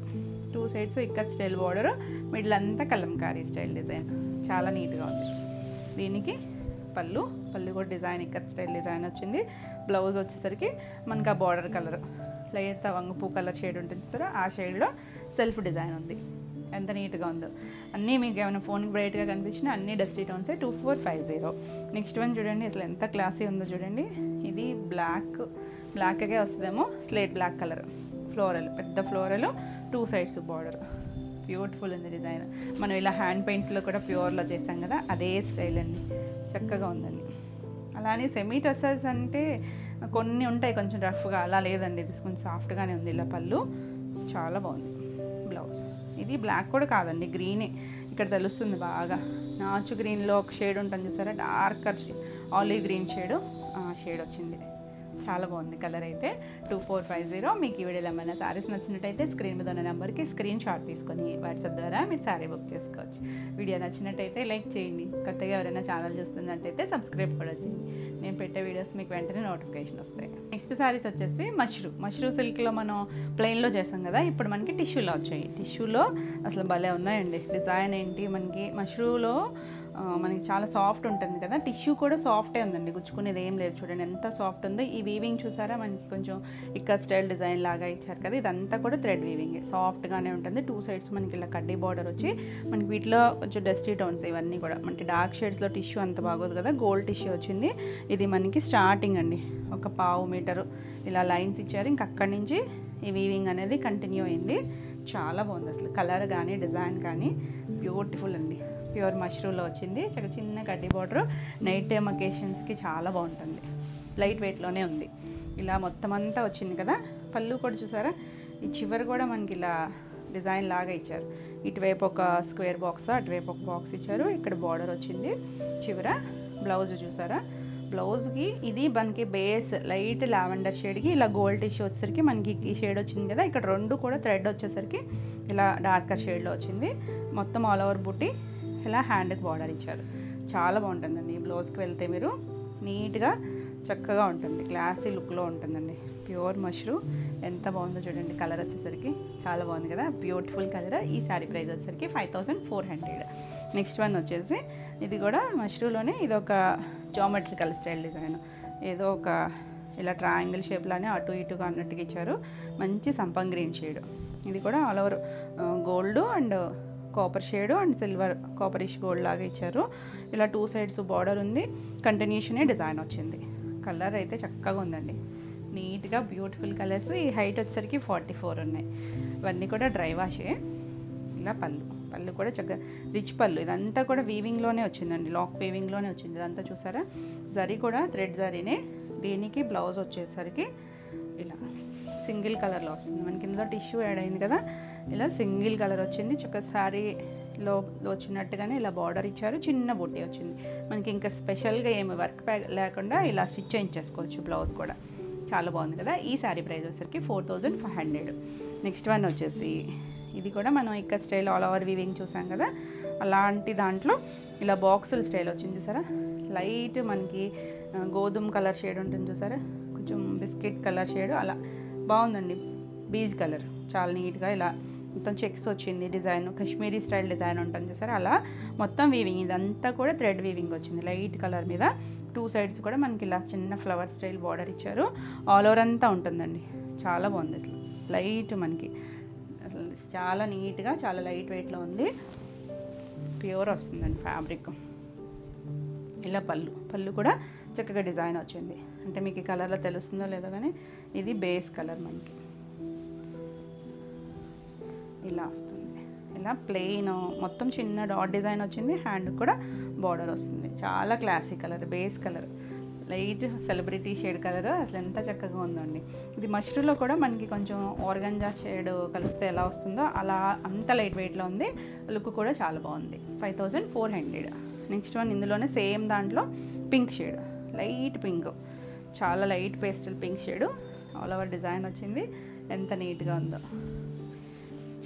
2 sides ikat style border, middle అంతా కలంకారీ స్టైల్ డిజైన్. చాలా నీట్గా ఉంది. దీనికి పళ్ళు కూడా డిజైన్ ఇక్కత్ స్టైల్ డిజైన్ వచ్చింది. బ్లౌజ్ వచ్చేసరికి మనకు ఆ బార్డర్ కలర్ లైట్ వంపు కలర్ షేడ్ ఉంటుంది చూసారా, ఆ షేడ్లో సెల్ఫ్ డిజైన్ ఉంది. ఎంత నీట్గా ఉందో. అన్నీ మీకు ఏమైనా ఫోన్కి బ్రైట్గా కనిపించినా అన్నీ డస్టీ టోన్సే. 2450. నెక్స్ట్ వన్ చూడండి అసలు ఎంత క్లాసీ ఉందో చూడండి. ఇది బ్లాక్గా వస్తుందేమో, స్లేట్ బ్లాక్ కలర్. ఫ్లోరల్, పెద్ద ఫ్లోరల్, 2 సైడ్స్ బార్డర్. బ్యూటిఫుల్ ఉంది డిజైన్. మనం ఇలా హ్యాండ్ పెయింట్స్లో కూడా ప్యూర్లో చేసాం కదా, అదే స్టైల్ అండి. చక్కగా ఉందండి. అలానే సెమీ టసల్స్ అంటే కొన్ని ఉంటాయి కొంచెం రఫ్గా, అలా లేదండి. ఇది కొంచెం సాఫ్ట్గానే ఉంది. ఇలా పళ్ళు చాలా బాగుంది. బ్లౌజ్ ఇది బ్లాక్ కూడా కాదండి, గ్రీనే. ఇక్కడ తెలుస్తుంది బాగా. నాచు గ్రీన్లో ఒక షేడ్ ఉంటుంది చూసారా, డార్కర్ ఆలివ్ గ్రీన్ షేడ్, ఆ షేడ్ వచ్చింది. చాలా బాగుంది కలర్ అయితే. 2450. మీకు ఈ వీడియోలో ఏమైనా శారీస్ నచ్చినట్టయితే స్క్రీన్ మీద ఉన్న నెంబర్కి స్క్రీన్ షాట్ తీసుకొని వాట్సాప్ ద్వారా మీరు శారీ బుక్ చేసుకోవచ్చు. వీడియో నచ్చినట్టయితే లైక్ చేయండి. కొత్తగా ఎవరైనా ఛానల్ చూస్తున్నట్టయితే సబ్స్క్రైబ్ కూడా చేయండి. నేను పెట్టే వీడియోస్ మీకు వెంటనే నోటిఫికేషన్ వస్తాయి. నెక్స్ట్ శారీస్ వచ్చేసి మష్రూ సిల్క్లో మనం ప్లెయిన్లో చేసాం కదా, ఇప్పుడు మనకి టిష్యూలో వచ్చాయి. టిష్యూలో అసలు భలే ఉన్నాయండి. డిజైన్ ఏంటి, మనకి మష్రూలో మనకి చాలా సాఫ్ట్ ఉంటుంది కదా, టిష్యూ కూడా సాఫ్టే ఉందండి, గుచ్చుకునేది ఏం లేదు. చూడండి ఎంత సాఫ్ట్ ఉందో. ఈ వీవింగ్ చూసారా, మనకి కొంచెం ఇక్కడ స్టైల్ డిజైన్ లాగా ఇచ్చారు కదా, ఇదంతా కూడా థ్రెడ్ వీవింగ్, సాఫ్ట్గానే ఉంటుంది. 2 సైడ్స్ మనకి ఇలా కడ్డీ బార్డర్ వచ్చి, మనకి వీటిలో కొంచెం డస్టీ టోన్స్ ఇవన్నీ కూడా. మనకి డార్క్ షేడ్స్లో టిష్యూ అంత బాగోదు కదా, గోల్డ్ టిష్యూ వచ్చింది. ఇది మనకి స్టార్టింగ్ అండి, ఒక 1/2 మీటరు ఇలా లైన్స్ ఇచ్చారు. ఇంక అక్కడి నుంచి ఈ వీవింగ్ అనేది కంటిన్యూ అయింది. చాలా బాగుంది అసలు. కలర్ కానీ డిజైన్ కానీ బ్యూటిఫుల్ అండి. ప్యూర్ మష్రూమ్లో వచ్చింది. చిన్న కడ్డీ బార్డర్. నైట్ టైమ్ అకేషన్స్కి చాలా బాగుంటుంది. లైట్ వెయిట్లోనే ఉంది. ఇలా మొత్తం అంతా వచ్చింది కదా. పళ్ళు కూడా చూసారా, ఈ చివరి కూడా మనకి ఇలా డిజైన్ లాగా ఇచ్చారు. ఇటువైపు ఒక స్క్వేర్ బాక్స్, అటువైపు ఒక బాక్స్ ఇచ్చారు. ఇక్కడ బార్డర్ వచ్చింది చివర. బ్లౌజ్ చూసారా, బ్లౌజ్కి ఇది మనకి బేస్ లైట్ లావెండర్ షేడ్కి ఇలా గోల్డ్ టిష్యూ వచ్చేసరికి మనకి ఈ షేడ్ వచ్చింది కదా, ఇక్కడ 2 కూడా థ్రెడ్ వచ్చేసరికి ఇలా డార్కర్ షేడ్లో వచ్చింది. మొత్తం ఆల్ ఓవర్ బుట్టి ఇలా హ్యాండ్కి బార్డర్ ఇచ్చారు. చాలా బాగుంటుందండి. ఈ బ్లౌజ్కి వెళ్తే మీరు నీట్గా చక్కగా ఉంటుంది, క్లాసీ లుక్లో ఉంటుందండి. ప్యూర్ మష్రూమ్ ఎంత బాగుందో చూడండి. కలర్ వచ్చేసరికి చాలా బాగుంది కదా, బ్యూటిఫుల్ కలర్. ఈ శారీ ప్రైస్ వచ్చేసరికి 5400. నెక్స్ట్ వన్ వచ్చేసి ఇది కూడా మష్రూమ్లోనే, ఇది ఒక జామెట్రికల్ స్టైల్ డిజైన్. ఏదో ఒక ఇలా ట్రయాంగిల్ షేప్లానే అటు ఇటుగా అన్నట్టుగా ఇచ్చారు. మంచి సంపంగ్ గ్రీన్ షేడ్. ఇది కూడా all over gold and copper shade and silver copperish gold లాగా ఇచ్చారు. ఇలా 2 సైడ్స్ బార్డర్ ఉంది, కంటిన్యూషనే డిజైన్ వచ్చింది. కలర్ అయితే చక్కగా ఉందండి, నీట్గా బ్యూటిఫుల్ కలర్స్. ఈ హైట్ వచ్చేసరికి 44 ఉన్నాయి. ఇవన్నీ కూడా డ్రై వాషే. ఇలా పళ్ళు కూడా చక్కగా రిచ్ పళ్ళు. ఇదంతా కూడా వీవింగ్లోనే వచ్చిందండి, లాక్ వీవింగ్లోనే వచ్చింది. ఇదంతా చూసారా, జరీ కూడా థ్రెడ్ జరీనే. దీనికి బ్లౌజ్ వచ్చేసరికి ఇలా సింగిల్ కలర్లో వస్తుంది. మనకి ఇందులో టిష్యూ యాడ్ అయింది కదా, ఇలా సింగిల్ కలర్ వచ్చింది. చక్కగా శారీలో వచ్చినట్టుగానే ఇలా బార్డర్ ఇచ్చారు, చిన్న బుట్టి వచ్చింది. మనకి ఇంకా స్పెషల్గా ఏమి వర్క్ లేకుండా ఇలా స్టిచ్ చేయించేసుకోవచ్చు. బ్లౌజ్ కూడా చాలా బాగుంది కదా. ఈ శారీ ప్రైస్ వచ్చేసరికి 4500. నెక్స్ట్ వన్ వచ్చేసి ఇది కూడా మనం ఇక్కడ స్టైల్ ఆల్ ఓవర్ వీవింగ్ చూసాం కదా, అలాంటి దాంట్లో ఇలా బాక్సుల స్టైల్ వచ్చింది చూసారా. లైట్ మనకి గోధుమ కలర్ షేడ్ ఉంటుంది చూసారా, కొంచెం బిస్కెట్ కలర్ షేడ్, అలా బాగుందండి. బీజ్ కలర్ చాలా నీట్గా ఇలా మొత్తం చెక్స్ వచ్చింది. డిజైన్ కాశ్మీరీ స్టైల్ డిజైన్ ఉంటుంది చూసారా, అలా మొత్తం వీవింగ్. ఇదంతా కూడా థ్రెడ్ వీవింగ్ వచ్చింది లైట్ కలర్ మీద. 2 సైడ్స్ కూడా మనకి ఇలా చిన్న ఫ్లవర్ స్టైల్ బార్డర్ ఇచ్చారు. ఆల్ ఓవర్ అంతా ఉంటుందండి. చాలా బాగుంది అసలు. లైట్ మనకి అసలు చాలా నీట్గా, చాలా లైట్ వెయిట్లో ఉంది. ప్యూర్ వస్తుందండి ఫ్యాబ్రిక్. ఇలా పళ్ళు కూడా చక్కగా డిజైన్ వచ్చింది. అంటే మీకు ఈ కలర్లో తెలుస్తుందో లేదో కానీ ఇది బేస్ కలర్ మనకి ఇలా వస్తుంది. ఇలా ప్లెయిన్ మొత్తం చిన్న డాట్ డిజైన్ వచ్చింది. హ్యాండ్ కూడా బార్డర్ వస్తుంది. చాలా classy colour, base colour, light celebrity shade colour. అసలు ఎంత చక్కగా ఉందండి. ఇది మష్రూమ్లో కూడా మనకి కొంచెం ఆర్గంజా షేడ్ కలిస్తే ఎలా వస్తుందో అలా అంత లైట్ వెయిట్లో ఉంది. లుక్ కూడా చాలా బాగుంది. 5400. నెక్స్ట్ వన్ ఇందులోనే సేమ్ దాంట్లో పింక్ షేడ్, లైట్ పింక్, చాలా light pastel pink shade. All over design వచ్చింది. ఎంత నీట్గా ఉందో,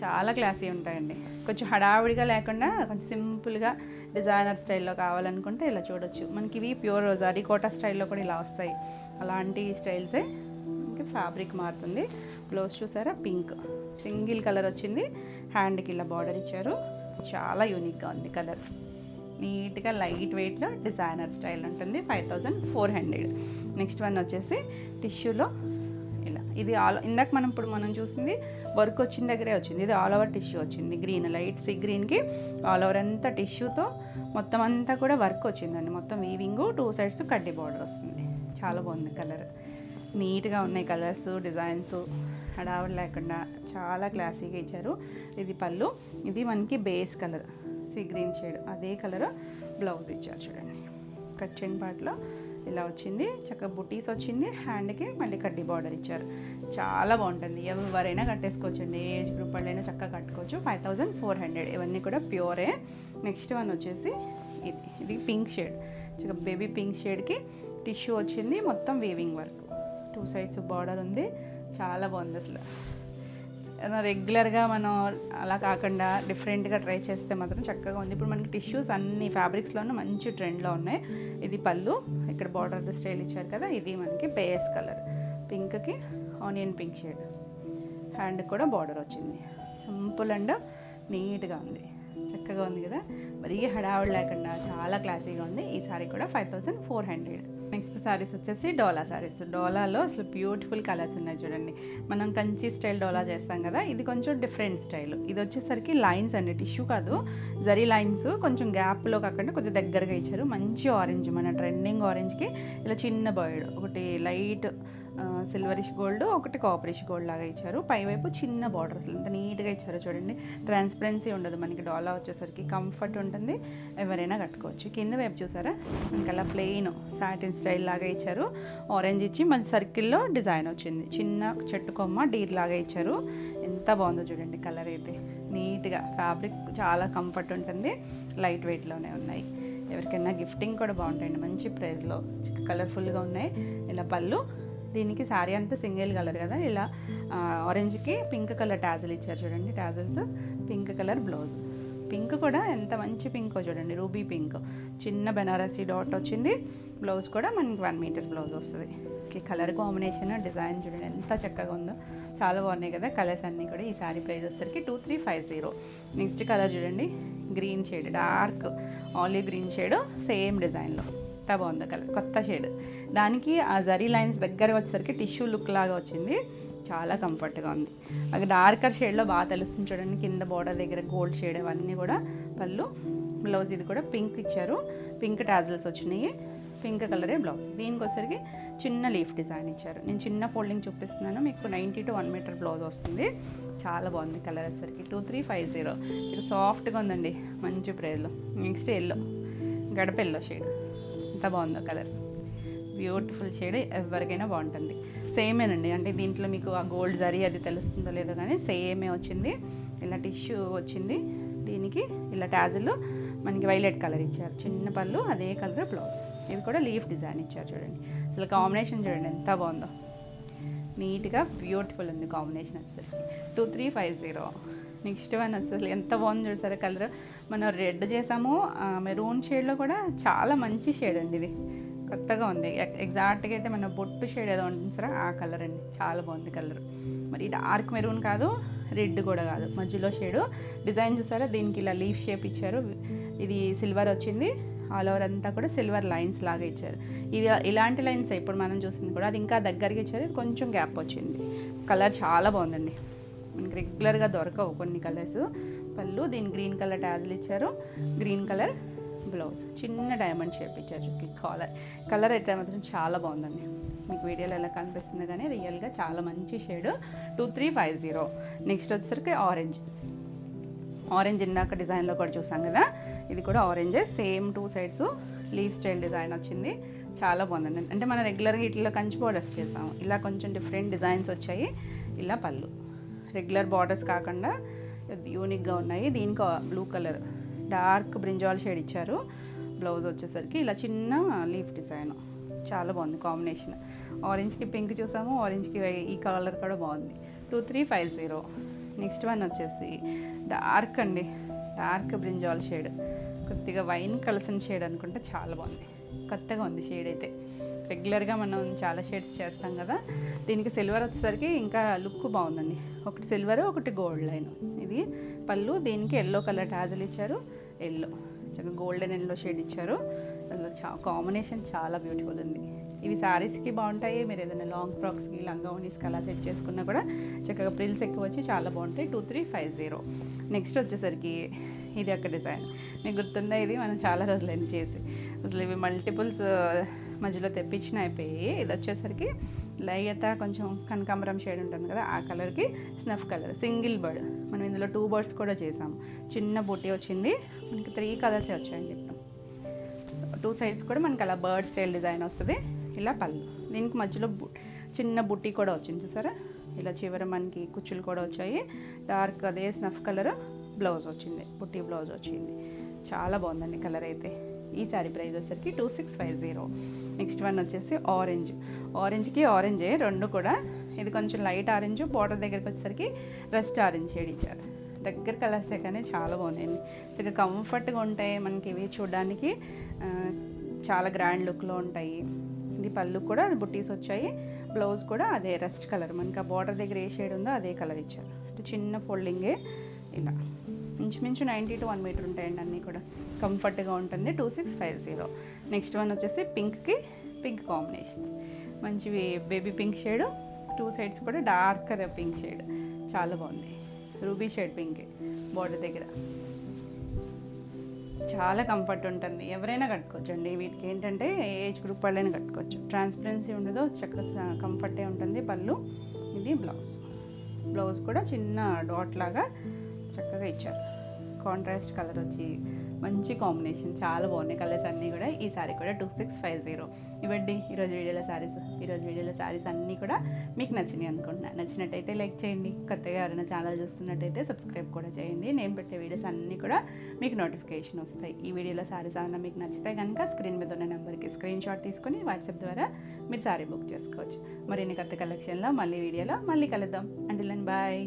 చాలా క్లాసీ ఉంటాయండి. కొంచెం హడావిడిగా లేకుండా కొంచెం సింపుల్గా డిజైనర్ స్టైల్లో కావాలనుకుంటే ఇలా చూడొచ్చు. మనకి ఇవి ప్యూర్ జరీకోటా స్టైల్లో కూడా ఇలా వస్తాయి. అలాంటి స్టైల్సే. ఇంకా ఫ్యాబ్రిక్ మారుతుంది. బ్లౌజ్ చూసారా, పింక్ సింగిల్ కలర్ వచ్చింది. హ్యాండ్కి ఇలా బార్డర్ ఇచ్చారు. చాలా యూనిక్గా ఉంది కలర్. నీట్గా లైట్ వెయిట్లో డిజైనర్ స్టైల్ ఉంటుంది. 5400. నెక్స్ట్ వన్ వచ్చేసి టిష్యూలో ఇలా. ఇది ఇందాక మనం చూసింది వర్క్ వచ్చిన దగ్గరే వచ్చింది. ఇది ఆల్ ఓవర్ టిష్యూ వచ్చింది. గ్రీన్, లైట్ సీ గ్రీన్కి ఆల్ ఓవర్ అంతా టిష్యూతో మొత్తం అంతా కూడా వర్క్ వచ్చిందండి. మొత్తం వీవింగ్, 2 సైడ్స్ కడ్డీ బార్డర్ వస్తుంది. చాలా బాగుంది కలర్. నీట్గా ఉన్నాయి కలర్స్, డిజైన్స్, హడావుడి లేకుండా చాలా క్లాసీగా ఇచ్చారు. ఇది పళ్ళు. ఇది మనకి base colour sea green shade, అదే కలర్ బ్లౌజ్ ఇచ్చారు చూడండి. కట్ చెన్ పార్ట్లో ఇలా వచ్చింది. చక్కగా బుటీస్ వచ్చింది. హ్యాండ్కి మళ్ళీ కడ్డీ బార్డర్ ఇచ్చారు. చాలా బాగుంటుంది. ఎవరైనా కట్టేసుకోవచ్చండి, ఏజ్ గ్రూప్ వాళ్ళైనా చక్కగా కట్టుకోవచ్చు. 5400. ఇవన్నీ కూడా ప్యూరే. నెక్స్ట్ వన్ వచ్చేసి ఇది పింక్ షేడ్, చక్కగా బేబీ పింక్ షేడ్కి టిష్యూ వచ్చింది. మొత్తం వీవింగ్ వర్క్, 2 సైడ్స్ బార్డర్ ఉంది. చాలా బాగుంది అసలు. రెగ్యులర్గా మనం అలా కాకుండా డిఫరెంట్గా ట్రై చేస్తే మాత్రం చక్కగా ఉంది. ఇప్పుడు మనకి టిష్యూస్ అన్ని ఫ్యాబ్రిక్స్లోనూ మంచి ట్రెండ్లో ఉన్నాయి. ఇది పళ్ళు, ఇక్కడ బార్డర్ స్టైల్ ఇచ్చారు కదా. ఇది మనకి బేస్ కలర్ పింక్కి ఆనియన్ పింక్ షేడ్. హ్యాండ్ కూడా బార్డర్ వచ్చింది. సింపుల్ అండ్ నీట్గా ఉంది, చక్కగా ఉంది కదా. మరీ హడావుడి లేకుండా చాలా క్లాసీగా ఉంది. ఈ సారీ కూడా 5400. నెక్స్ట్ సారీస్ వచ్చేసి డోలా సారీస్. డోలాలో అసలు బ్యూటిఫుల్ కలర్స్ ఉన్నాయి చూడండి. మనం కంచి స్టైల్ డోలా చేస్తాం కదా, ఇది కొంచెం డిఫరెంట్ స్టైల్. ఇది వచ్చేసరికి లైన్స్ అండి, టిష్యూ కాదు, జరీ లైన్స్. కొంచెం గ్యాప్లో కాకుండా కొద్దిగా దగ్గరగా ఇచ్చారు. మంచి ఆరెంజ్, మన ట్రెండింగ్ ఆరెంజ్కి ఇలా చిన్న బర్డ్, ఒకటి లైట్ సిల్వరిష్ గోల్డ్, ఒకటి కాపరిష్ గోల్డ్ లాగా ఇచ్చారు. పైవైపు చిన్న బార్డర్. అసలు ఎంత నీట్గా ఇచ్చారో చూడండి. ట్రాన్స్పరెన్సీ ఉండదు మనకి. డోలా వచ్చేసరికి కంఫర్ట్ ఉంటుంది, ఎవరైనా కట్టుకోవచ్చు. కింద వైపు చూసారా, ఇంకా అలా ప్లెయిన్ సాటిన్ స్టైల్ లాగా ఇచ్చారు. ఆరెంజ్ ఇచ్చి మంచి సర్కిల్లో డిజైన్ వచ్చింది. చిన్న చెట్టు కొమ్మ డీర్ లాగా ఇచ్చారు. ఎంత బాగుందో చూడండి కలర్ అయితే. నీట్గా ఫ్యాబ్రిక్ చాలా కంఫర్ట్ ఉంటుంది. లైట్ వెయిట్లోనే ఉన్నాయి. ఎవరికైనా గిఫ్టింగ్ కూడా బాగుంటాయండి. మంచి ప్రైస్లో కలర్ఫుల్గా ఉన్నాయి. ఇలా పళ్ళు. దీనికి శారీ అంతా సింగిల్ కలర్ కదా, ఇలా ఆరెంజ్కి పింక్ కలర్ టాజిల్ ఇచ్చారు చూడండి. Tassels, pink colour blouse. Pink కూడా ఎంత మంచి పింక్ చూడండి, రూబీ పింక్, చిన్న బెనారసీ డాట్ వచ్చింది. బ్లౌజ్ కూడా మనకి 1 మీటర్ బ్లౌజ్ వస్తుంది. అసలు కలర్ కాంబినేషన్ డిజైన్ చూడండి ఎంత చక్కగా ఉందో, చాలా బాగున్నాయి కదా కలర్స్ అన్నీ కూడా. ఈ సారీ ప్రైస్ వచ్చేసరికి 2350. నెక్స్ట్ కలర్ చూడండి, green shade, dark olive green shade, same డిజైన్లో ఎంత బాగుందో కలర్, కొత్త షేడ్. దానికి ఆ జరీ లైన్స్ దగ్గర వచ్చేసరికి టిష్యూ లుక్ లాగా వచ్చింది, చాలా కంఫర్ట్గా ఉంది. అది డార్కర్ షేడ్లో బాగా తెలుస్తుంది చూడండి, కింద బోర్డర్ దగ్గర గోల్డ్ షేడ్ అవన్నీ కూడా పళ్ళు. బ్లౌజ్ ఇది కూడా పింక్ ఇచ్చారు, పింక్ టాజిల్స్ వచ్చినాయి, పింక్ కలరే బ్లౌజ్. దీనికి వచ్చేసరికి చిన్న లీఫ్ డిజైన్ ఇచ్చారు. నేను చిన్న ఫోల్డింగ్ చూపిస్తున్నాను, మీకు 90 to 1 మీటర్ బ్లౌజ్ వస్తుంది. చాలా బాగుంది కలర్ వచ్చేసరికి 2350. ఇది సాఫ్ట్గా ఉందండి మంచి ప్రైస్లో. నెక్స్ట్ ఎల్లో, గడప ఎల్లో షేడ్, ఎంత బాగుందో కలర్, బ్యూటిఫుల్ షేడ్, ఎవరికైనా బాగుంటుంది. సేమేనండి, అంటే దీంట్లో మీకు ఆ గోల్డ్ జరీ అది తెలుస్తుందో లేదో కానీ సేమే వచ్చింది. ఇలా టిష్యూ వచ్చింది, దీనికి ఇలా టాజిల్ మనకి వైలెట్ కలర్ ఇచ్చారు, చిన్న పళ్ళు అదే కలర్ బ్లౌజ్. ఇది కూడా లీఫ్ డిజైన్ ఇచ్చారు చూడండి, అసలు కాంబినేషన్ చూడండి ఎంత బాగుందో, నీట్గా బ్యూటిఫుల్ ఉంది కాంబినేషన్ వచ్చేసరికి 2350. నెక్స్ట్ వన్ అసలు ఎంత బాగుంది చూసారా కలర్, మనం రెడ్ చేసాము, మెరూన్ షేడ్లో కూడా చాలా మంచి షేడ్ అండి, ఇది కొత్తగా ఉంది. ఎగ్జాక్ట్గా అయితే మన బొట్టు షేడ్ ఏదో ఉంటుంది సరే ఆ కలర్ అండి, చాలా బాగుంది కలర్. మరి డార్క్ మెరూన్ కాదు, రెడ్ కూడా కాదు, మధ్యలో షేడు. డిజైన్ చూసారా, దీనికి ఇలా లీఫ్ షేప్ ఇచ్చారు, ఇది సిల్వర్ వచ్చింది, ఆల్ ఓవర్ అంతా కూడా సిల్వర్ లైన్స్ లాగా ఇచ్చారు. ఇవి ఇలాంటి లైన్స్ ఇప్పుడు మనం చూసింది కూడా, అది ఇంకా దగ్గరికి ఇచ్చారు, కొంచెం గ్యాప్ వచ్చింది. కలర్ చాలా బాగుందండి, మనకి రెగ్యులర్గా దొరకవు కొన్ని కలర్స్. పళ్ళు దీని గ్రీన్ కలర్ టాజిల్ ఇచ్చారు, గ్రీన్ కలర్ బ్లౌజ్, చిన్న డైమండ్ షేప్ ఇచ్చారు. కలర్ అయితే మాత్రం చాలా బాగుందండి, మీకు వీడియోలో ఎలా కనిపిస్తుంది కానీ రియల్గా చాలా మంచి షేడ్ 2350. నెక్స్ట్ వచ్చేసరికి ఆరెంజ్ ఇందాక డిజైన్లో కూడా చూసాం కదా, ఇది కూడా ఆరెంజే, same 2 sides leaf style design వచ్చింది, చాలా బాగుందండి. అంటే మనం రెగ్యులర్గా ఇట్లా కంచి బార్డర్స్ చేసాము, ఇలా కొంచెం డిఫరెంట్ డిజైన్స్ వచ్చాయి. ఇలా పళ్ళు రెగ్యులర్ బార్డర్స్ కాకుండా యూనిక్గా ఉన్నాయి. దీనికి blue colour dark brinjal shade ఇచ్చారు. బ్లౌజ్ వచ్చేసరికి ఇలా చిన్న లీఫ్ డిజైన్, చాలా బాగుంది కాంబినేషన్. ఆరెంజ్కి పింక్ చూసాము, ఆరెంజ్కి ఈ కలర్ కూడా బాగుంది 2350. నెక్స్ట్ వన్ వచ్చేసి డార్క్ అండి, డార్క్ బ్రింజాల్ షేడ్, కొద్దిగా వైన్ కలిసిన షేడ్ అనుకుంటే చాలా బాగుంది, కొత్తగా ఉంది షేడ్ అయితే. రెగ్యులర్గా మనం చాలా షేడ్స్ చేస్తాం కదా, దీనికి సిల్వర్ వచ్చేసరికి ఇంకా లుక్ బాగుందండి. ఒకటి సిల్వర్, ఒకటి గోల్డ్ లైన్. ఇది పళ్ళు, దీనికి ఎల్లో కలర్ టాజిల్ ఇచ్చారు, ఎల్లో చక్కగా గోల్డెన్ ఎల్లో షేడ్ ఇచ్చారు. కాంబినేషన్ చాలా బ్యూటిఫుల్ ఉంది. ఇవి శారీస్కి బాగుంటాయి, మీరు ఏదైనా లాంగ్ ఫ్రాక్స్కి లంగావోనీస్కి అలా సెట్ చేసుకున్నా కూడా చక్కగా ప్రిల్స్ ఎక్కువ వచ్చి చాలా బాగుంటాయి 2350. నెక్స్ట్ వచ్చేసరికి ఇది ఒక డిజైన్, మీకు గుర్తుందా, ఇది మనం చాలా రోజులైంది చేసి, అసలు ఇవి మల్టిపుల్స్ మధ్యలో తెప్పించిన అయిపోయి. ఇది వచ్చేసరికి లైట్ కొంచెం కనకాంబరం షేడ్ ఉంటుంది కదా, ఆ కలర్కి స్నఫ్ కలర్, సింగిల్ బర్డ్. మనం ఇందులో 2 బర్డ్స్ కూడా చేసాము, చిన్న బుట్టి వచ్చింది, మనకి 3 కలర్సే వచ్చాయండి. 2 సైడ్స్ కూడా మనకి అలా బర్డ్ స్టైల్ డిజైన్ వస్తుంది. ఇలా పళ్ళు, దీనికి మధ్యలో చిన్న బుట్టి కూడా వచ్చింది చూసారా, ఇలా చివర మనకి కుచ్చులు కూడా వచ్చాయి. డార్క్ అదే స్నఫ్ కలర్ బ్లౌజ్ వచ్చింది, బుట్టి బ్లౌజ్ వచ్చింది, చాలా బాగుందండి కలర్ అయితే. ఈ సారీ ప్రైస్ వచ్చేసరికి 2650. నెక్స్ట్ వన్ వచ్చేసి ఆరెంజ్కి ఆరెంజే రెండు కూడా. ఇది కొంచెం లైట్ ఆరెంజ్, బార్డర్ దగ్గరికి వచ్చేసరికి రస్ట్ ఆరెంజ్ షేడ్ ఇచ్చారు. దగ్గర కలర్సే కానీ చాలా బాగున్నాయండి, చాలా కంఫర్ట్గా ఉంటాయి మనకి. ఇవి చూడడానికి చాలా గ్రాండ్ లుక్లో ఉంటాయి. ఇది పళ్ళు కూడా బుట్టీస్ వచ్చాయి, బ్లౌజ్ కూడా అదే రస్ట్ కలర్, మనకి ఆ బార్డర్ దగ్గర ఏ షేడ్ ఉందో అదే కలర్ ఇచ్చారు. చిన్న ఫోల్డింగే, ఇలా ఇంచుమించు 90 to 1 మీటర్ ఉంటాయండి, అన్నీ కూడా కంఫర్ట్గా ఉంటుంది 2650. నెక్స్ట్ వన్ వచ్చేసి పింక్కి పింక్ కాంబినేషన్, మంచి బేబీ పింక్ షేడ్, 2 సైడ్స్ కూడా డార్కర్ పింక్ షేడ్, చాలా బాగుంది. రూబీ షేడ్ పింక్ బార్డర్ దగ్గర, చాలా కంఫర్ట్ ఉంటుంది, ఎవరైనా కట్టుకోవచ్చు అండి. వీటికి ఏంటంటే ఏజ్ గ్రూప్ వాళ్ళైనా కట్టుకోవచ్చు, ట్రాన్స్పరెన్సీ ఉండదు, చక్కగా కంఫర్టే ఉంటుంది. పళ్ళు, ఇది బ్లౌజ్ కూడా చిన్న డాట్ లాగా చక్కగా ఇచ్చారు, కాంట్రాస్ట్ కలర్ వచ్చి మంచి కాంబినేషన్, చాలా బాగున్నాయి కలర్స్ అన్నీ కూడా. ఈ సారీ కూడా 2650. ఇవ్వండి ఈరోజు వీడియోలో సారీస్ అన్నీ కూడా మీకు నచ్చినాయి అనుకుంటున్నాను. నచ్చినట్టయితే లైక్ చేయండి, కొత్తగా ఎవరైనా ఛానల్ చూస్తున్నట్టయితే సబ్స్క్రైబ్ కూడా చేయండి. నేను పెట్టే వీడియోస్ అన్నీ కూడా మీకు నోటిఫికేషన్ వస్తాయి. ఈ వీడియోలో సారీస్ ఏమైనా మీకు నచ్చితే కనుక స్క్రీన్ మీద ఉన్న నెంబర్కి స్క్రీన్ షాట్ తీసుకొని వాట్సాప్ ద్వారా మీరు సారీ బుక్ చేసుకోవచ్చు. మరిన్ని కొత్త కలెక్షన్లో వీడియోలో మళ్ళీ కలుద్దాం. Until then bye.